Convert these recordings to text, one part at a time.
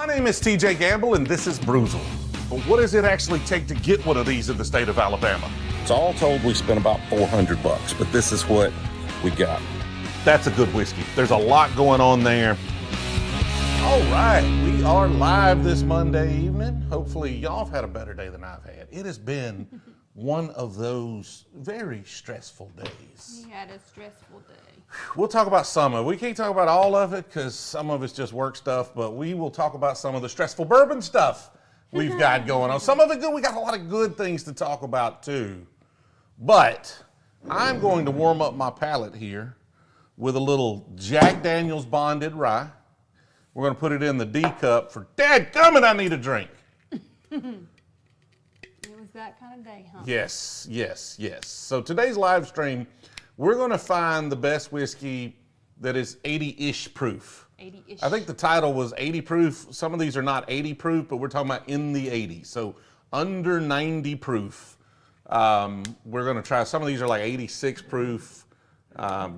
My name is TJ Gamble, and this is Brewzle. But what does it actually take to get one of these in the state of Alabama? So all told, we spent about $400, but this is what we got. That's a good whiskey. There's a lot going on there. All right, we are live this Monday evening. Hopefully y'all have had a better day than I've had. It has been one of those very stressful days. We had a stressful day. We'll talk about some of it. We can't talk about all of it because some of it's just work stuff, but we will talk about some of the stressful bourbon stuff we've got going on. Some of it good. We got a lot of good things to talk about too. But I'm going to warm up my palate here with a little Jack Daniel's Bonded Rye. We're going to put it in the D cup for dadgummit, I need a drink. It was that kind of day, huh? Yes, yes, yes. So today's live stream, we're going to find the best whiskey that is 80-ish proof. 80-ish. I think the title was 80 proof. Some of these are not 80 proof, but we're talking about in the 80s. So under 90 proof. We're going to try, some of these are like 86 proof,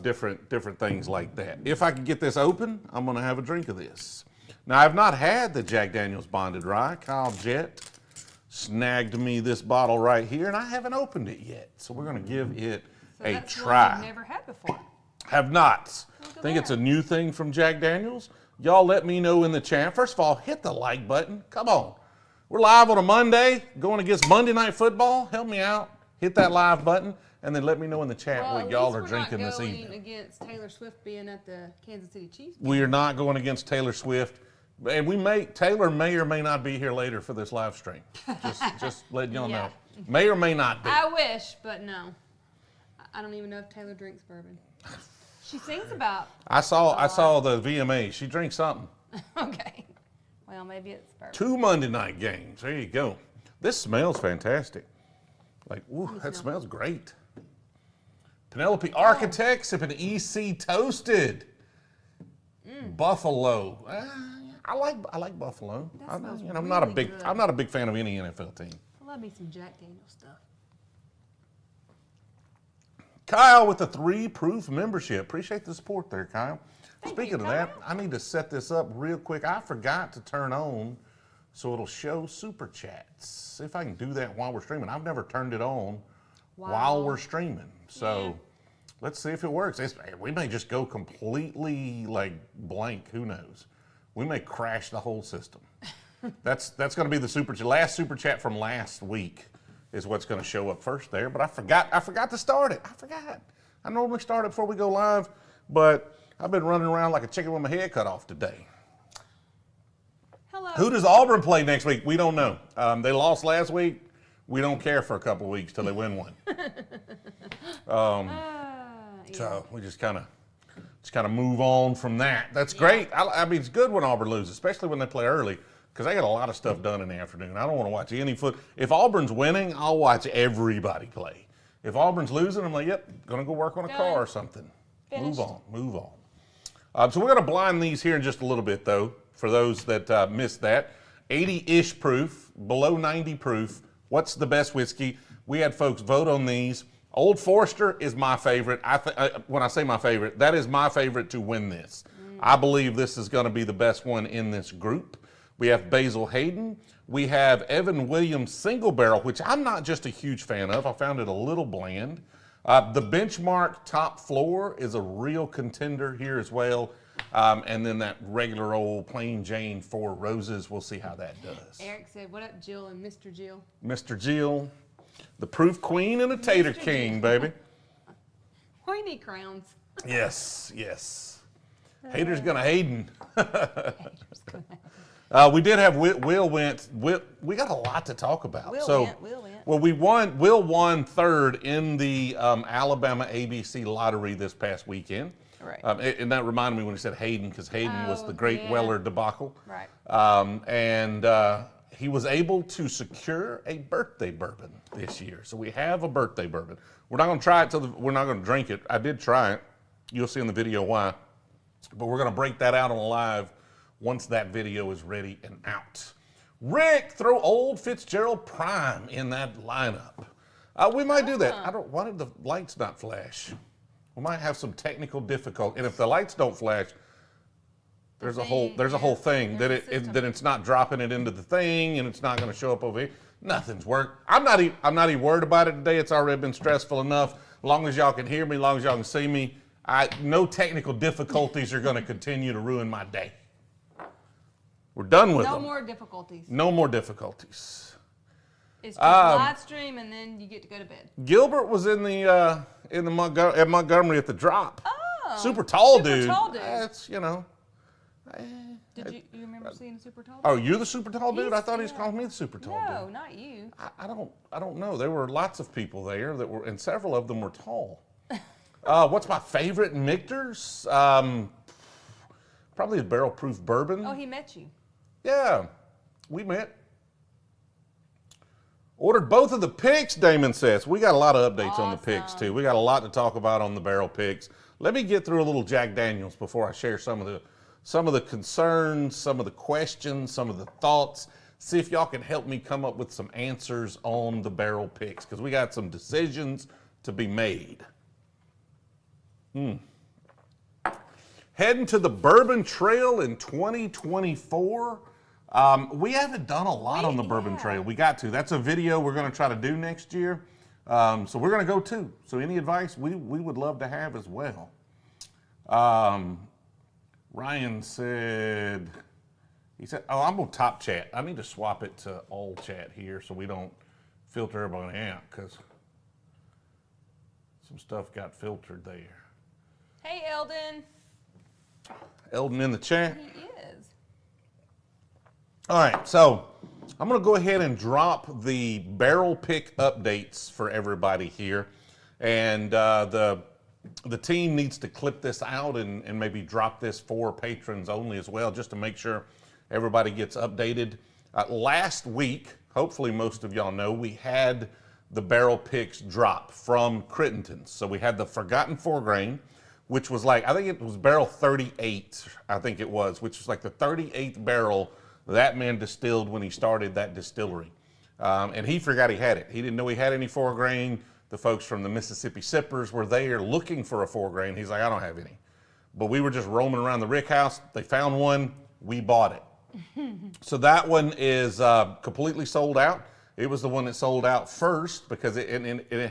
different things like that. If I can get this open, I'm going to have a drink of this. Now, I've not had the Jack Daniel's Bonded Rye. Kyle Jett snagged me this bottle right here, and I haven't opened it yet. So we're going to give it a try. One you've never had before. Have not. Look at Think it's that. a new thing from Jack Daniel's. Y'all let me know in the chat. First of all, hit the like button. Come on. We're live on a Monday, going against Monday Night Football. Help me out. Hit that live button, and then let me know in the chat what y'all are drinking this evening. We're not going against Taylor Swift being at the Kansas City Chiefs. We are not going against Taylor Swift. And Taylor may or may not be here later for this live stream. Just letting y'all know. May or may not be. I wish, but no. I don't even know if Taylor drinks bourbon. She sings about. I saw the VMA. She drinks something. Okay. Well, maybe it's bourbon. 2 Monday night games. There you go. This smells fantastic. Like, ooh, that smells great. Penelope Architect sipping EC Toasted. Buffalo. I like Buffalo. I'm not a big fan of any NFL team. I love me some Jack Daniel's stuff. Kyle with the 3 proof membership. Appreciate the support there, Kyle. Speaking of Kyle. that, I need to set this up real quick. I forgot to turn on so it'll show super chats. See if I can do that while we're streaming. I've never turned it on while we're streaming. So let's see if it works. We may just go completely like blank. Who knows? We may crash the whole system. That's going to be the last super chat from last week is what's going to show up first there. But I forgot to start it. I forgot. I normally start it before we go live, but I've been running around like a chicken with my head cut off today. Hello. Who does Auburn play next week? We don't know. They lost last week. We don't care for a couple of weeks till they win one. So we just kind of move on from that. That's great. I mean, it's good when Auburn loses, especially when they play early, because they got a lot of stuff done in the afternoon. I don't want to watch any foot. If Auburn's winning, I'll watch everybody play. If Auburn's losing, I'm like, yep, gonna go work on a car or something. Finished. Move on. So we're gonna blind these here in just a little bit, though, for those that missed that. 80-ish proof, below 90 proof. What's the best whiskey? We had folks vote on these. Old Forester is my favorite. When I say my favorite, that is my favorite to win this. I believe this is going to be the best one in this group. We have Basil Hayden. We have Evan Williams Single Barrel, which I'm not just a huge fan of. I found it a little bland. The Benchmark Top Floor is a real contender here as well. And then that regular old plain Jane 4 Roses. We'll see how that does. Eric said, what up, Jill and Mr. Jill? Mr. Jill, the Proof Queen and a Tater Mr. King, Jill. baby. We need crowns. Yes. Haters gonna Hayden. Haters We did have Will went. We got a lot to talk about. Will went. Well, Will won third in the Alabama ABC lottery this past weekend. Right. And that reminded me when he said Hayden, because Hayden was the great Weller debacle. Right. And he was able to secure a birthday bourbon this year. So we have a birthday bourbon. We're not going to try it we're not going to drink it. I did try it. You'll see in the video why. But we're going to break that out on live once that video is ready and out. Rick, throw old Fitzgerald Prime in that lineup. We might do that. Why did the lights not flash? We might have some technical difficulty. And if the lights don't flash, there's a whole thing that that it's not dropping it into the thing and it's not going to show up over here. Nothing's worked. I'm not even worried about it today. It's already been stressful enough. As long as y'all can hear me, as long as y'all can see me, no technical difficulties are going to continue to ruin my day. We're done with them. No more difficulties. No more difficulties. It's just live stream, and then you get to go to bed. Gilbert was in the at Montgomery at the drop. Oh, super tall dude. Super tall dude. That's Did you remember seeing a super tall dude? Oh, you're the super tall dude? I thought he was yeah. calling me the super tall dude. No, not you. I don't know. There were lots of people there that were, and several of them were tall. What's my favorite Michters? Probably a barrel-proof bourbon. Oh, he met you. Yeah, we met. Ordered both of the picks, Damon says. We got a lot of updates on the picks, too. We got a lot to talk about on the barrel picks. Let me get through a little Jack Daniels before I share some of the concerns, some of the questions, some of the thoughts. See if y'all can help me come up with some answers on the barrel picks, because we got some decisions to be made. Heading to the Bourbon Trail in 2024. We haven't done a lot on the Bourbon Trail. We got to. That's a video we're going to try to do next year. So we're going to go too. So any advice we would love to have as well. Ryan said, he said, oh, I'm on top chat. I need to swap it to all chat here so we don't filter everybody out, because some stuff got filtered there. Hey, Eldon. Eldon in the chat. He is. All right, so I'm going to go ahead and drop the barrel pick updates for everybody here. And the team needs to clip this out and maybe drop this for patrons only as well, just to make sure everybody gets updated. Last week, hopefully most of y'all know, we had the barrel picks drop from Crittenden. So we had the Forgotten 4-grain, which was like, I think it was barrel 38, I think it was, which was like the 38th barrel that man distilled when he started that distillery. And he forgot he had it. He didn't know he had any 4-grain. The folks from the Mississippi Sippers were there looking for a 4-grain. He's like, I don't have any. But we were just roaming around the rick house. They found one. We bought it. So that one is completely sold out. It was the one that sold out first because it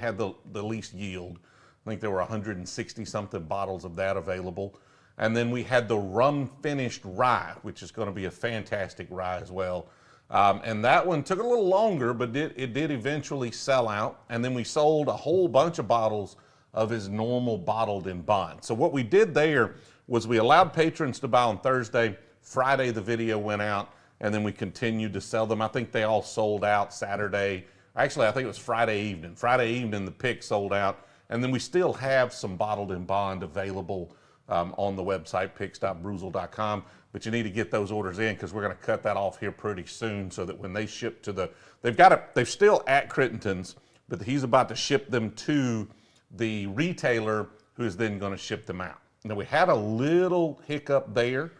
had the least yield. I think there were 160 something bottles of that available. And then we had the rum finished rye, which is going to be a fantastic rye as well. And that one took a little longer, but it did eventually sell out. And then we sold a whole bunch of bottles of his normal bottled in bond. So what we did there was we allowed patrons to buy on Thursday. Friday the video went out, and then we continued to sell them. I think they all sold out Saturday. Actually, I think it was Friday evening. Friday evening the pick sold out, and then we still have some bottled in bond available on the website, picks.brewzle.com. But you need to get those orders in, because we're going to cut that off here pretty soon, so that when they ship to they're still at Crittenden's, but he's about to ship them to the retailer, who is then going to ship them out. Now, we had a little hiccup there.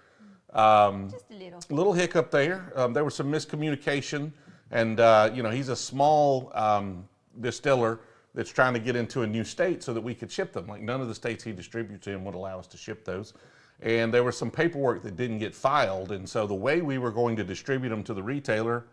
Just a little hiccup there. There was some miscommunication, and he's a small distiller that's trying to get into a new state so that we could ship them. Like, none of the states he distributes in would allow us to ship those. And there was some paperwork that didn't get filed, and so the way we were going to distribute them to the retailer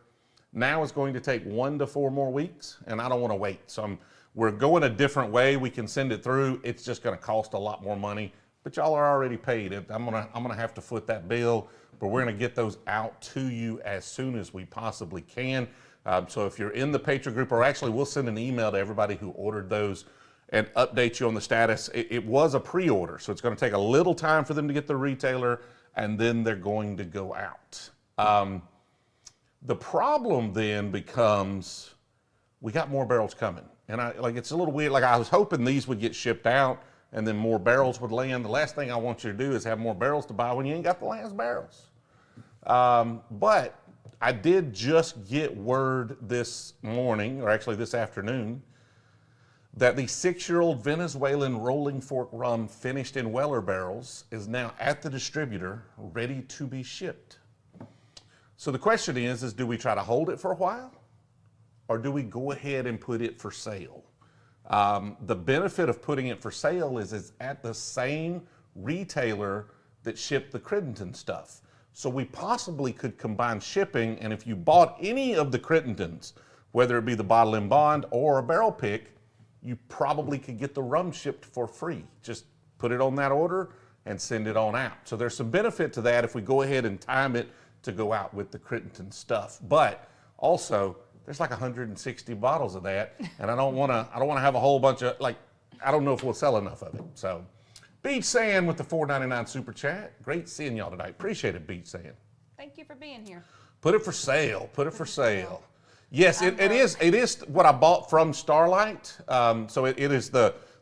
now is going to take 1 to 4 more weeks, and I don't want to wait. So we're going a different way. We can send it through. It's just going to cost a lot more money, but y'all are already paid. I'm gonna have to foot that bill, but we're gonna get those out to you as soon as we possibly can. So if you're in the Patreon group, or actually we'll send an email to everybody who ordered those and update you on the status. It was a pre-order, so it's gonna take a little time for them to get the retailer, and then they're going to go out. The problem then becomes, we got more barrels coming. And it's a little weird. Like, I was hoping these would get shipped out and then more barrels would land. The last thing I want you to do is have more barrels to buy when you ain't got the last barrels. But I did just get word this morning, or actually this afternoon, that the 6-year-old Venezuelan Rolling Fork rum finished in Weller barrels is now at the distributor, ready to be shipped. So the question is do we try to hold it for a while, or do we go ahead and put it for sale? The benefit of putting it for sale is it's at the same retailer that ship the Crittenden stuff. So we possibly could combine shipping, and if you bought any of the Crittendens, whether it be the bottle in bond or a barrel pick, you probably could get the rum shipped for free. Just put it on that order and send it on out. So there's some benefit to that if we go ahead and time it to go out with the Crittenden stuff. But also, there's like 160 bottles of that, and I don't want to have a whole bunch of, like, I don't know if we'll sell enough of it. So, Beach Sand with the $4.99 super chat. Great seeing y'all tonight. Appreciate it, Beach Sand. Thank you for being here. Put it for sale. Put it for sale. Yes, it is what I bought from Starlight. So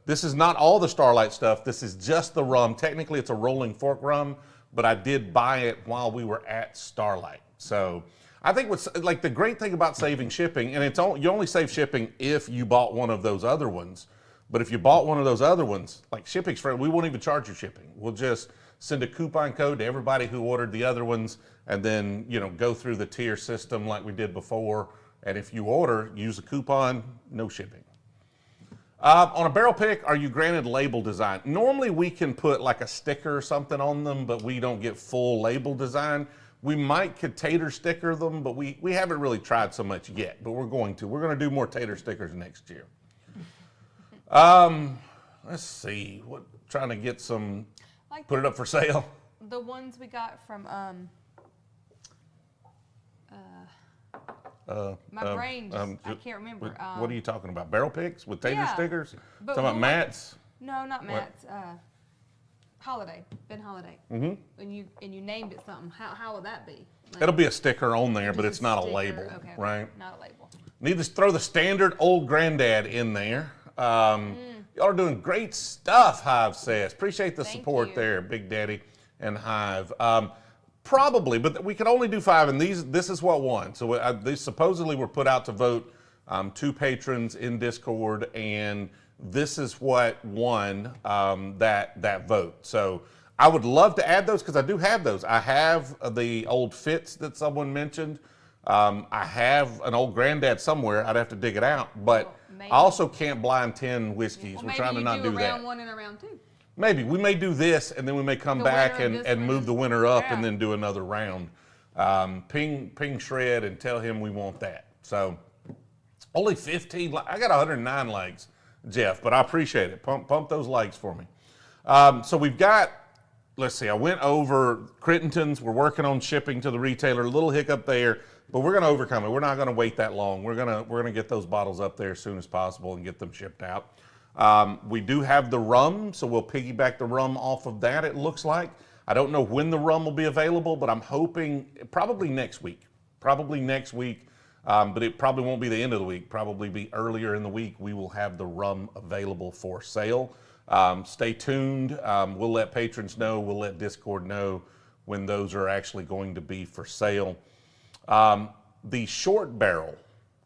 this is not all the Starlight stuff. This is just the rum. Technically, it's a rolling fork rum, but I did buy it while we were at Starlight. So I think what's like the great thing about saving shipping, and you only save shipping if you bought one of those other ones. But if you bought one of those other ones, like shipping's free, we won't even charge you shipping. We'll just send a coupon code to everybody who ordered the other ones, and then go through the tier system like we did before. And if you order, use a coupon, no shipping. On a barrel pick, are you granted label design? Normally we can put like a sticker or something on them, but we don't get full label design. We might could tater sticker them, but we haven't really tried so much yet, but we're going to. We're going to do more tater stickers next year. Let's see, trying to get some, put it up for sale. The ones we got from, my brain just, I can't remember. What are you talking about? Barrel picks with tater stickers? But talking about mats? No, not mats. Holladay, Ben Holladay. Mm-hmm. And you named it something. How would that be? Like, it'll be a sticker on there, but it's not a label, okay, right? Not a label. Need to throw the standard old granddad in there. Y'all are doing great stuff, Hive says. Appreciate the support there, Big Daddy and Hive. Probably, but we can only do 5, and this is what won. So these supposedly were put out to vote, 2 patrons in Discord, and this is what won that vote. So I would love to add those because I do have those. I have the old Fitz that someone mentioned. I have an old granddad somewhere. I'd have to dig it out, but I also can't blind 10 whiskeys. Well, we're trying to not do that. Round 1 and a round 2. Maybe we may do this, and then we may come back and move the winner up, and then do another round. Ping Shred and tell him we want that. So only 15. I got 109 likes, Jeff, but I appreciate it. Pump those likes for me. So we've got. Let's see. I went over Crittenden's. We're working on shipping to the retailer. A little hiccup there, but we're going to overcome it. We're not going to wait that long. We're gonna get those bottles up there as soon as possible and get them shipped out. We do have the rum, so we'll piggyback the rum off of that. It looks like. I don't know when the rum will be available, but I'm hoping probably next week. Probably next week, but it probably won't be the end of the week. Probably be earlier in the week. We will have the rum available for sale. Stay tuned. We'll let patrons know. We'll let Discord know when those are actually going to be for sale. The short barrel,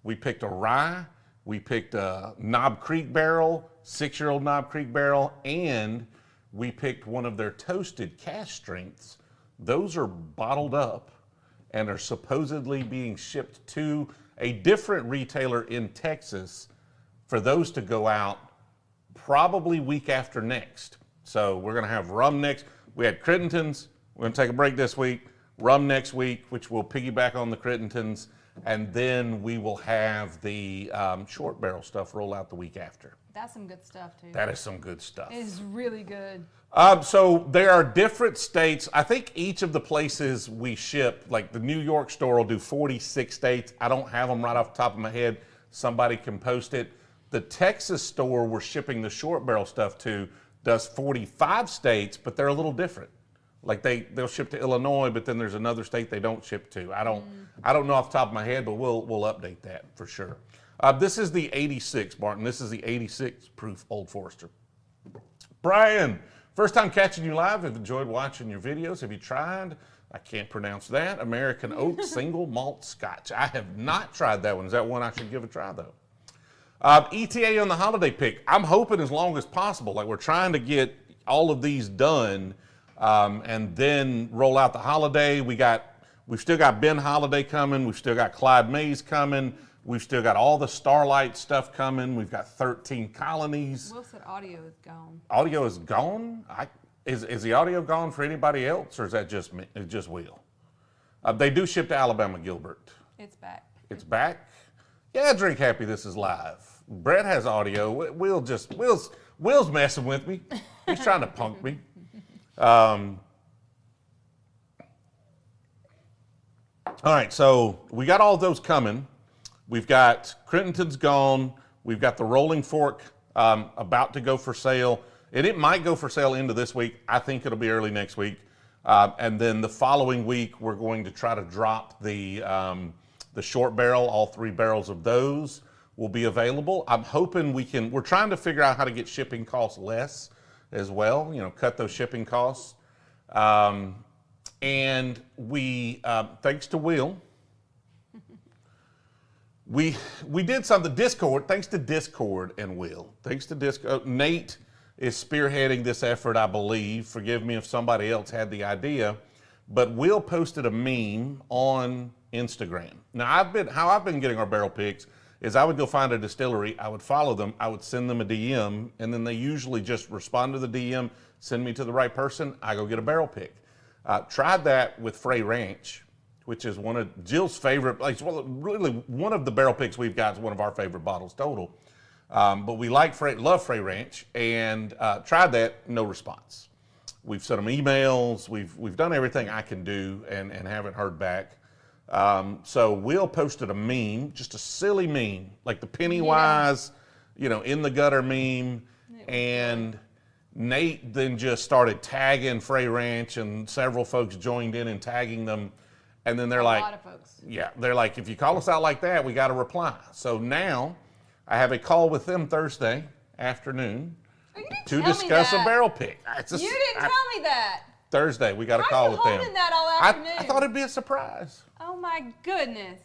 we picked a rye, we picked a Knob Creek barrel, 6-year-old Knob Creek barrel, and we picked one of their toasted cask strengths. Those are bottled up and are supposedly being shipped to a different retailer in Texas for those to go out probably week after next. So we're going to have rum next. We had Crittenden's. We're going to take a break this week. Rum next week, which will piggyback on the Crittenden's. And then we will have the short barrel stuff roll out the week after. That's some good stuff, too. That is some good stuff. It is really good. So there are different states. I think each of the places we ship, like the New York store will do 46 states. I don't have them right off the top of my head. Somebody can post it. The Texas store we're shipping the short barrel stuff to does 45 states, but they're a little different. Like they'll ship to Illinois, but then there's another state they don't ship to. I don't know off the top of my head, but we'll update that for sure. This is the 86, Martin. This is the 86 proof Old Forester. Brian, first time catching you live. I've enjoyed watching your videos. Have you tried? I can't pronounce that. American Oak Single Malt Scotch. I have not tried that one. Is that one I should give a try though? ETA on the holiday pick. I'm hoping as long as possible. Like we're trying to get all of these done and then roll out the holiday. We've still got Ben Holladay coming. We've still got Clyde Mays coming. We've still got all the Starlight stuff coming. We've got 13 colonies. Will said audio is gone. Audio is gone? Is the audio gone for anybody else, or is that just me? It's just Will? They do ship to Alabama, Gilbert. It's back. It's back? Yeah, drink happy, this is live. Brett has audio. Will's messing with me. He's trying to punk me. All right, so we got all those coming. We've got Crittenden's gone. We've got the Rolling Fork about to go for sale. And it might go for sale into this week. I think it'll be early next week. And then the following week, we're going to try to drop the short barrel. All 3 barrels of those will be available. I'm hoping we're trying to figure out how to get shipping costs less as well, cut those shipping costs. And we, thanks to Will, we did something, Discord, thanks to Discord and Will. Thanks to Discord, Nate is spearheading this effort, I believe. Forgive me if somebody else had the idea, but Will posted a meme on Instagram. Now, how I've been getting our barrel picks is I would go find a distillery, I would follow them, I would send them a DM, and then they usually just respond to the DM, send me to the right person, I go get a barrel pick. Tried that with Frey Ranch, which is one of Jill's favorite, really one of the barrel picks we've got is one of our favorite bottles total. But we love Frey Ranch, and tried that, no response. We've sent them emails, we've done everything I can do and haven't heard back. So Will posted a meme, just a silly meme, like the Pennywise, in the gutter meme, and Nate then just started tagging Frey Ranch, and several folks joined in and tagging them. And then they're A like, lot of folks. yeah, they're like, if you call us out like that, we got to reply. So now I have a call with them Thursday afternoon to discuss a barrel pick. You didn't tell me that. Thursday, we got a call with them. How are you holding that all afternoon? I thought it'd be a surprise. Oh my goodness.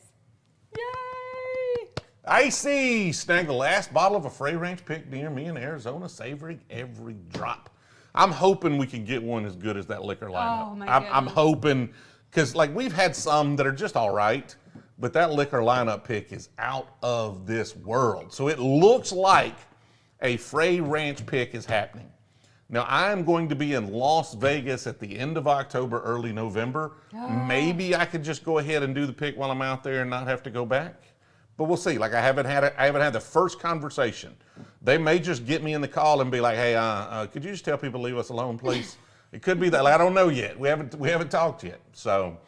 Yay. Icy snagged the last bottle of a Frey Ranch pick near me in Arizona, savoring every drop. I'm hoping we can get one as good as that liquor lineup. Oh my I'm goodness. hoping, because we've had some that are just all right, but that liquor lineup pick is out of this world. So it looks like a Frey Ranch pick is happening. Now, I am going to be in Las Vegas at the end of October, early November. Maybe I could just go ahead and do the pick while I'm out there and not have to go back. But we'll see. I haven't had the first conversation. They may just get me in the call and be like, "Hey, could you just tell people to leave us alone, please?" It could be that. I don't know yet. We haven't talked yet. So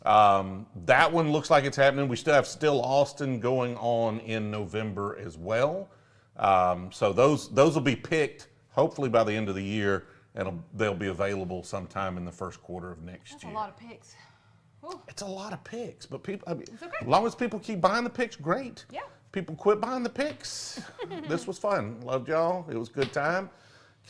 that one looks like it's happening. We still have Still Austin going on in November as well. So those will be picked hopefully by the end of the year, and they'll be available sometime in the first quarter of next year. That's a lot of picks. Ooh. It's a lot of picks, but people, It's okay. as long as people keep buying the picks, great. Yeah. People quit buying the picks. This was fun. Loved y'all. It was a good time.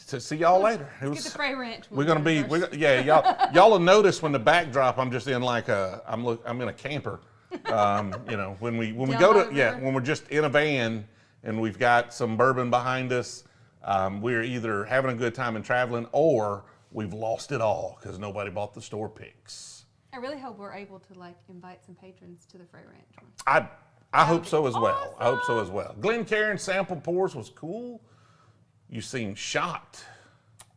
To see y'all later. Get the Frey Ranch. We're gonna be, y'all will notice when the backdrop, I'm just in I'm in a camper. When we go to, when we're just in a van and we've got some bourbon behind us, we're either having a good time and traveling, or we've lost it all because nobody bought the store picks. I really hope we're able to invite some patrons to the Frey Ranch one. I hope so as well. awesome. I hope so as well. Glenn Cairn's sample pours was cool. You seem shocked.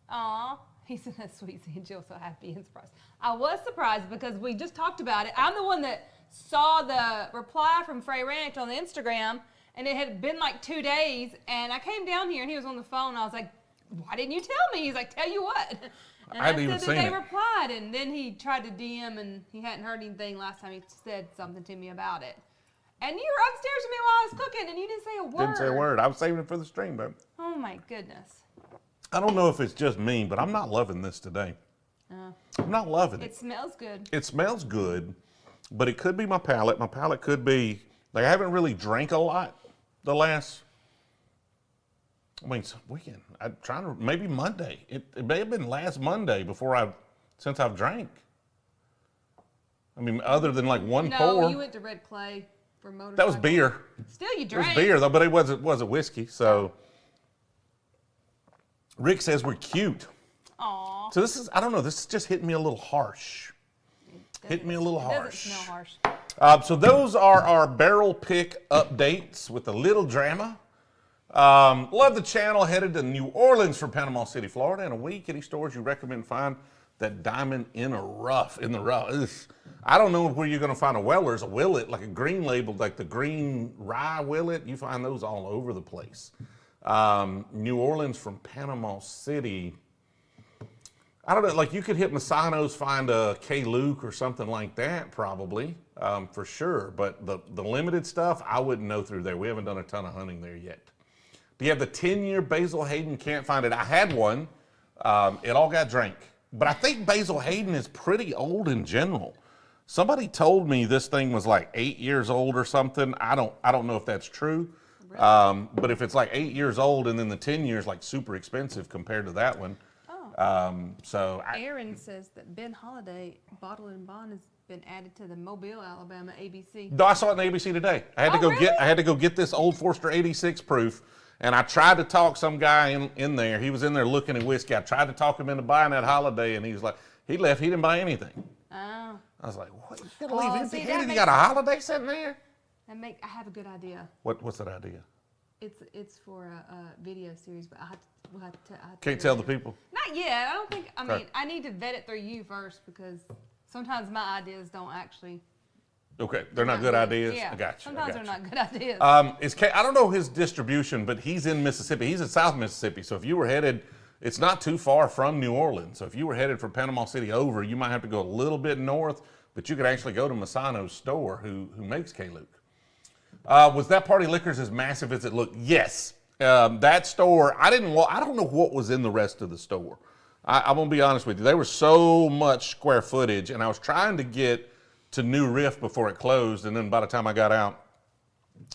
Aw, he said that's sweet seeing Jill so happy and surprised. I was surprised because we just talked about it. I'm the one that saw the reply from Frey Ranch on the Instagram, and it had been 2 days, and I came down here and he was on the phone, and I was like, why didn't you tell me? He's like, tell you what. And I hadn't even said that seen they it. replied, and then he tried to DM, and he hadn't heard anything last time he said something to me about it. And you were upstairs with me while I was cooking, and you didn't say a word. Didn't say a word. I was saving it for the stream, babe. Oh my goodness. I don't know if it's just me, but I'm not loving this today. I'm not loving it. It smells good. It smells good, but it could be my palate. My palate could be, I haven't really drank a lot the last, weekend. I'm trying to, maybe Monday. It may have been last Monday since I've drank. Other than one pour. No, you went to Red Clay for motorcycle. That was beer. Still, you It drank. was beer though, but it wasn't whiskey. So Rick says we're cute. Aw. So this is just hitting me a little harsh. Hit me a little It harsh. doesn't smell harsh. So those are our barrel pick updates with a little drama. Love the channel. Headed to New Orleans from Panama City, Florida in a week. Any stores you recommend find that diamond in the rough? Ugh. I don't know where you're going to find a Weller's, a Willet, like a green labeled, like the green rye Willet. You find those all over the place. New Orleans from Panama City. I don't know, like you could hit Masano's, find a K. Luke or something like that, probably, for sure. But the limited stuff, I wouldn't know through there. We haven't done a ton of hunting there yet. Do you have the 10-year Basil Hayden? Can't find it. I had one. It all got drank. But I think Basil Hayden is pretty old in general. Somebody told me this thing was like 8 years old or something. I don't know if that's true. Really? But if it's like 8 years old and then the 10 years like super expensive compared to that one. Oh. Aaron says that Ben Holladay Bottle and Bond has been added to the Mobile, Alabama ABC. No, I saw it in the ABC today. I had to go get this Old Forester 86 proof. And I tried to talk some guy in there. He was in there looking at whiskey. I tried to talk him into buying that Holladay, and he was like, he left. He didn't buy anything. Oh. I was like, what? You gonna leave empty-handed? You got a Holladay sitting there? I have a good idea. What's that idea? It's for a video series, but we'll have to Can't tell the people? Not yet. I don't think. I mean, I need to vet it through you first because sometimes my ideas don't actually. Okay, they're not good ideas? Yeah. I got you. Sometimes they're not good ideas. I don't know his distribution, but he's in Mississippi. He's in South Mississippi. So if you were headed, it's not too far from New Orleans. So if you were headed from Panama City over, you might have to go a little bit north, but you could actually go to Masano's store who makes K. Luke. Was that Party Liquors as massive as it looked? Yes. That store, I don't know what was in the rest of the store. I'm going to be honest with you. There was so much square footage, and I was trying to get to New Riff before it closed, and then by the time I got out,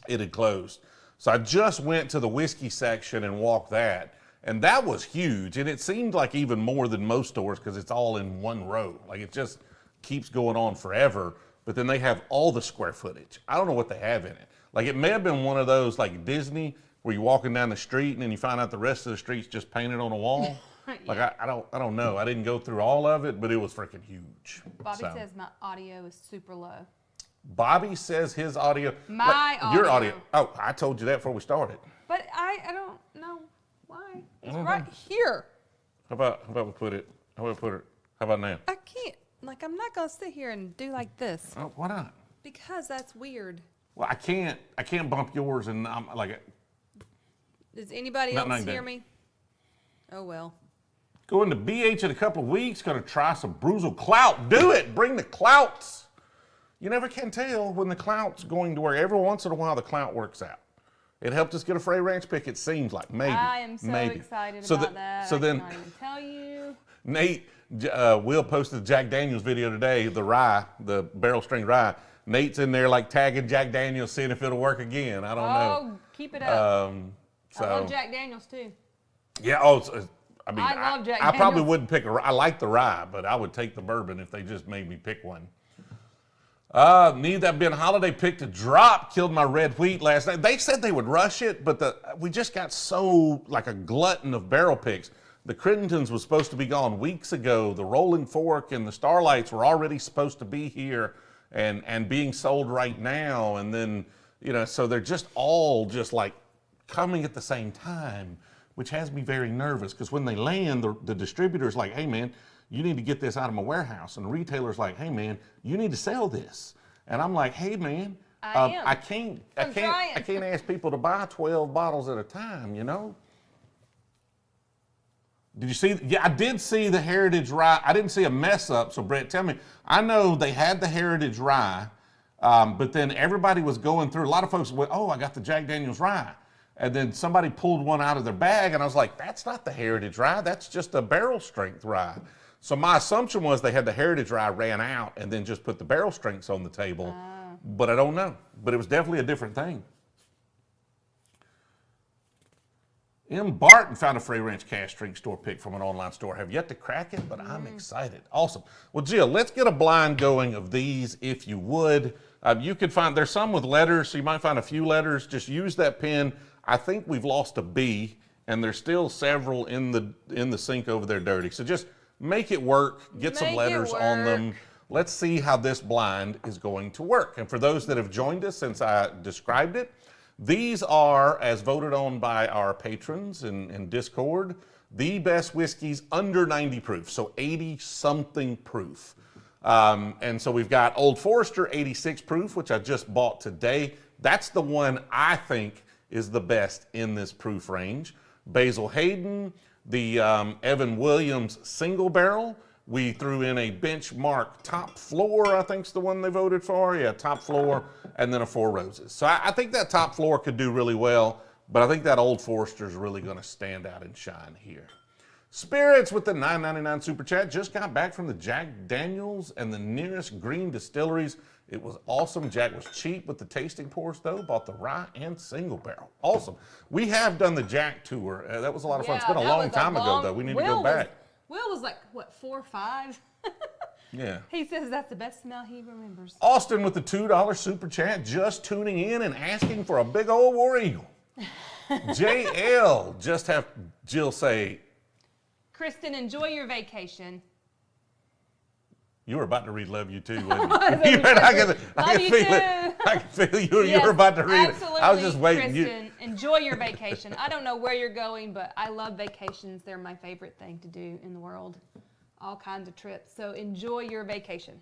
it had closed. So I just went to the whiskey section and walked that, and that was huge, and it seemed like even more than most stores because it's all in one row. Like it just keeps going on forever, but then they have all the square footage. I don't know what they have in it. Like it may have been one of those like Disney where you're walking down the street and then you find out the rest of the street's just painted on a wall. Yeah. Like I don't know. I didn't go through all of it, but it was freaking huge. Bobby says my audio is super low. Bobby says his audio. Audio. Your audio. Oh, I told you that before we started. But I don't know why. It's right here. How about we put it? How about now? I can't. Like I'm not gonna sit here and do like this. Oh, why not? Because that's weird. Well, I can't bump yours, and I'm like. Does anybody else hear me? Oh well. Going to BH in a couple of weeks. Going to try some Brewzle Clout. Do it. Bring the clouts. You never can tell when the clout's going to work. Every once in a while, the clout works out. It helped us get a Frey Ranch pick. It seems like maybe. I am so excited about that. I cannot even tell you. Nate, Will posted the Jack Daniels video today. The rye, the barrel strength rye. Nate's in there like tagging Jack Daniels, seeing if it'll work again. I don't know. Oh, keep it up. I love Jack Daniels too. Yeah. I love Jack Daniels. I probably wouldn't pick I like the rye, but I would take the bourbon if they just made me pick one. Need that Ben Holladay pick to drop. Killed my red wheat last night. They said they would rush it, but we just got so like a glutton of barrel picks. The Crittendens was supposed to be gone weeks ago. The Rolling Fork and the Starlights were already supposed to be here and being sold right now. And then, so they're just all just like coming at the same time, which has me very nervous because when they land, the distributor's like, hey man, you need to get this out of my warehouse. And the retailer's like, hey man, you need to sell this. And I'm like, hey man, I can't ask people to buy 12 bottles at a time, Did you see? Yeah, I did see the Heritage Rye. I didn't see a mess up, so Brett, tell me. I know they had the Heritage Rye, but then everybody was going through. A lot of folks went, oh, I got the Jack Daniels Rye. And then somebody pulled one out of their bag, and I was like, that's not the Heritage Rye. That's just a barrel strength rye. So my assumption was they had the Heritage Rye ran out and then just put the barrel strengths on the table. But I don't know. But it was definitely a different thing. M. Barton found a Frey Ranch cash drink store pick from an online store. Have yet to crack it, but I'm excited. Awesome. Well, Jill, let's get a blind going of these if you would. You could find, there's some with letters, so you might find a few letters. Just use that pen. I think we've lost a B, and there's still several in the sink over there dirty. So just make it work. Get some letters on them. Let's see how this blind is going to work. And for those that have joined us since I described it, These are, as voted on by our patrons in Discord, the best whiskeys under 90 proof, so 80 something proof. And so we've got Old Forester 86 proof, which I just bought today. That's the one I think is the best in this proof range. Basil Hayden, the Evan Williams single barrel. We threw in a benchmark top floor, I think's the one they voted for. Yeah, top floor, and then a Four Roses. So I think that top floor could do really well, but I think that Old Forester is really going to stand out and shine here. Spirits with the $9.99 Super Chat just got back from the Jack Daniels and the nearest green distilleries. It was awesome. Jack was cheap with the tasting pours, though. Bought the rye and single barrel. Awesome. We have done the Jack tour. That was a lot of fun. It's been a long time ago, though. We need to go back. Will was like, what, 4 or 5? Yeah. He says that's the best smell he remembers. Austin with the $2 Super Chat, just tuning in and asking for a big old War Eagle. JL, just have Jill say, Kristen, enjoy your vacation. you were about to read "Love You Too," wasn't you? I can feel you were about to read absolutely, it. I was just waiting. Kristen, enjoy your vacation. I don't know where you're going, but I love vacations. They're my favorite thing to do in the world. All kinds of trips. So enjoy your vacation.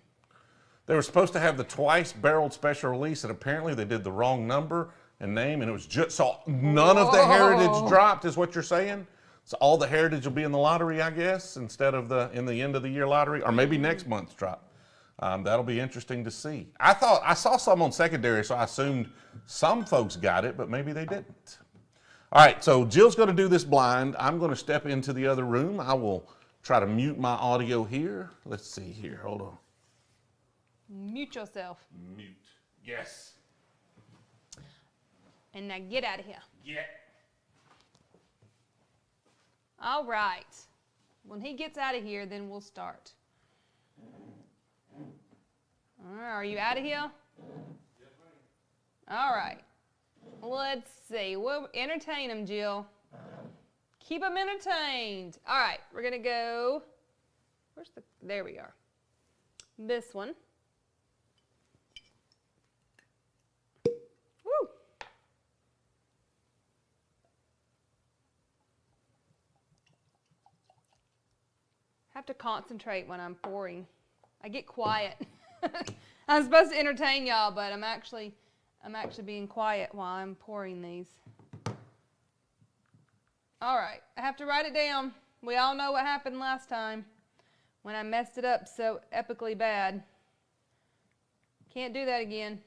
They were supposed to have the twice barreled special release, and apparently they did the wrong number and name, and it was just so none of the heritage dropped, is what you're saying? So all the heritage will be in the lottery, I guess, instead of in the end of the year lottery, or maybe next month's drop. That'll be interesting to see. I saw some on secondary, so I assumed some folks got it, but maybe they didn't. All right, so Jill's going to do this blind. I'm going to step into the other room. I will try to mute my audio here. Let's see here. Hold on. Mute yourself. Mute. Yes. And now get out of here. Yeah. All right. When he gets out of here, then we'll start. All right, are you out of here? Yes, ma'am. All right. Let's see. We'll entertain him, Jill. Keep him entertained. All right, we're going to go. There we are. This one. Woo! Have to concentrate when I'm pouring. I get quiet. I'm supposed to entertain y'all, but I'm actually being quiet while I'm pouring these. All right, I have to write it down. We all know what happened last time when I messed it up so epically bad. Can't do that again.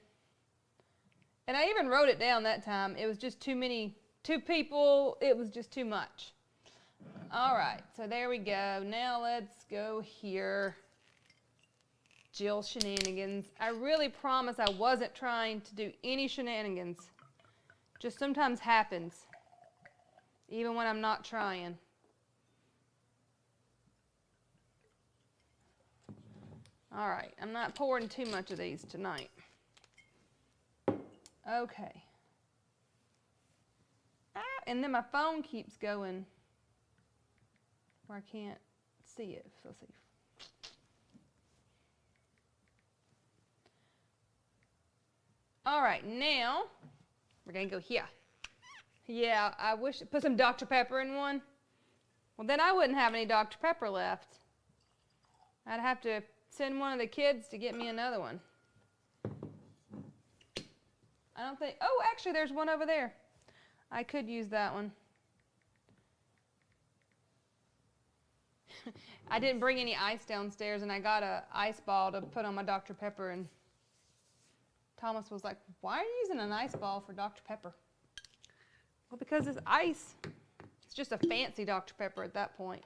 And I even wrote it down that time. It was just two people. It was just too much. All right, so there we go. Now let's go here. Jill shenanigans. I really promise I wasn't trying to do any shenanigans. Just sometimes happens, even when I'm not trying. All right, I'm not pouring too much of these tonight. Okay. And then my phone keeps going where I can't see it. So let's see. All right, now we're gonna go here. Yeah, I wish put some Dr. Pepper in one. Well, then I wouldn't have any Dr. Pepper left. I'd have to send one of the kids to get me another one. I don't think, oh, actually there's one over there. I could use that one. I didn't bring any ice downstairs, and I got an ice ball to put on my Dr. Pepper, and Thomas was like, why are you using an ice ball for Dr. Pepper? Well, because it's ice. It's just a fancy Dr. Pepper at that point.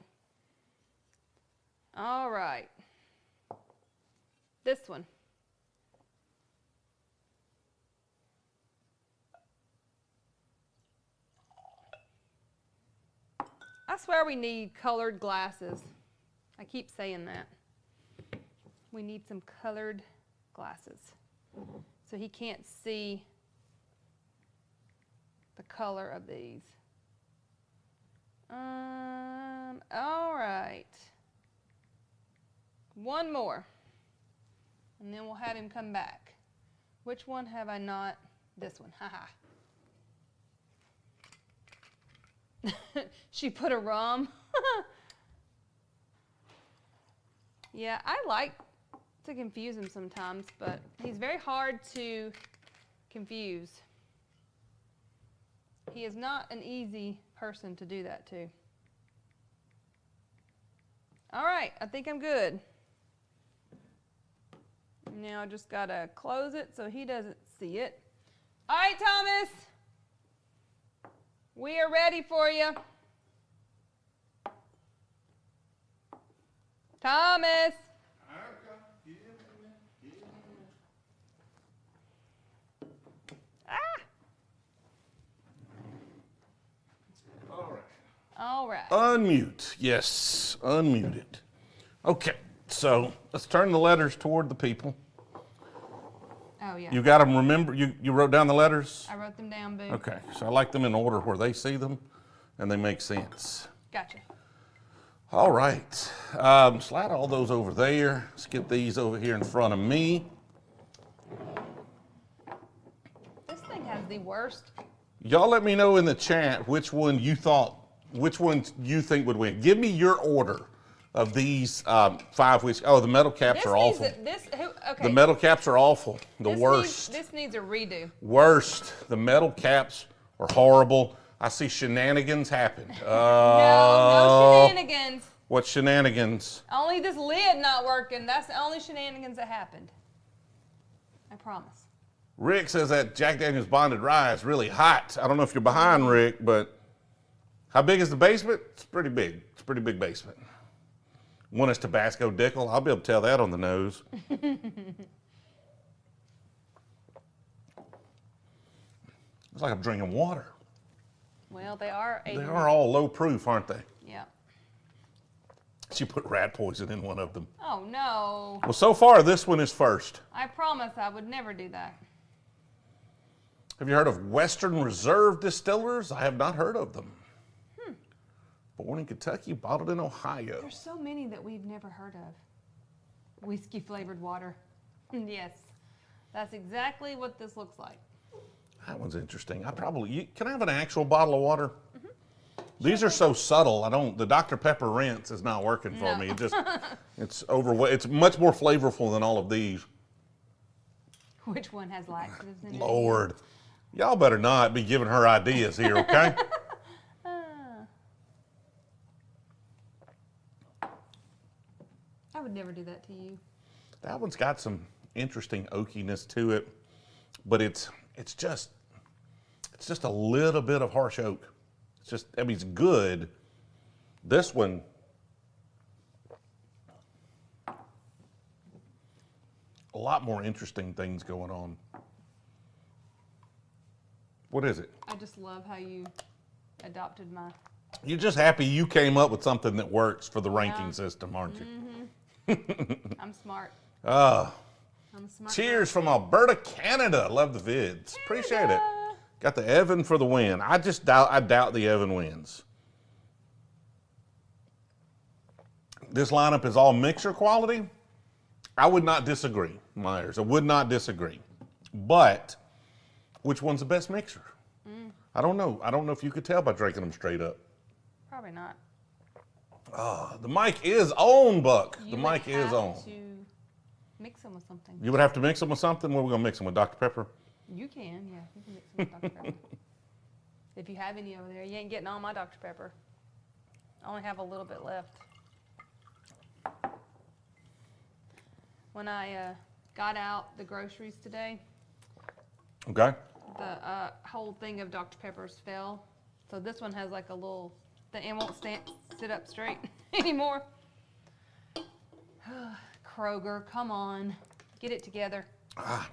All right. This one. I swear we need colored glasses. I keep saying that. We need some colored glasses. So he can't see the color of these. All right. One more. And then we'll have him come back. Which one have I not? This one. Haha. She put a rum. Yeah, I like to confuse him sometimes, but he's very hard to confuse. He is not an easy person to do that to. All right, I think I'm good. Now I just gotta close it so he doesn't see it. All right, Thomas, we are ready for you. Thomas. Ah. All right. Unmute. Yes, unmute it. Okay, so let's turn the letters toward the people. Oh, yeah. You got them, remember? You wrote down the letters? I wrote them down, Boo. Okay, so I like them in order where they see them and they make sense. Gotcha. All right, slide all those over there. Let's get these over here in front of me. This thing has the worst. Y'all let me know in the chat which one you think would win. Give me your order of these 5 whiskeys. Oh, the metal caps are awful. Okay. The metal caps are awful. The This worst. This needs a redo. Worst. The metal caps are horrible. I see shenanigans happen. No shenanigans. What shenanigans? Only this lid not working. That's the only shenanigans that happened. I promise. Rick says that Jack Daniel's Bonded Rye is really hot. I don't know if you're behind, Rick, but how big is the basement? It's pretty big. It's a pretty big basement. One is Tabasco Dickel. I'll be able to tell that on the nose. It's like I'm drinking water. Well, they are. They are all low proof, aren't they? Yeah. She put rat poison in one of them. Oh, no. Well, so far, this one is first. I promise I would never do that. Have you heard of Western Reserve Distillers? I have not heard of them. Born in Kentucky, bottled in Ohio. There's so many that we've never heard of. Whiskey flavored water. Yes, that's exactly what this looks like. That one's interesting. Can I have an actual bottle of water? These are so subtle. The Dr. Pepper rinse is not working for me. It's much more flavorful than all of these. Which one has laxatives in it? Lord, y'all better not be giving her ideas here, okay? I would never do that to you. That one's got some interesting oakiness to it, but it's just a little bit of harsh oak. It's good. This one, a lot more interesting things going on. What is it? I just love how you adopted my... You're just happy you came up with something that works for the ranking system, aren't you? I'm smart. Oh, I'm a smart cheers from Alberta, Canada. Love the vids. Appreciate it. Got the Evan for the win. I doubt the Evan wins. This lineup is all mixer quality. I would not disagree, Myers. I would not disagree. But which one's the best mixer? I don't know. I don't know if you could tell by drinking them straight up. Probably not. The mic is on, Buck. The You mic would is have on. to mix them with something. You would have to mix them with something? What are we going to mix them with, Dr. Pepper? You can, yeah. You can mix them with Dr. Pepper. If you have any over there. You ain't getting all my Dr. Pepper. I only have a little bit left. When I got out the groceries today, Okay. the whole thing of Dr. Peppers fell. So this one has like a little, it won't sit up straight anymore. Kroger, come on. Get it together.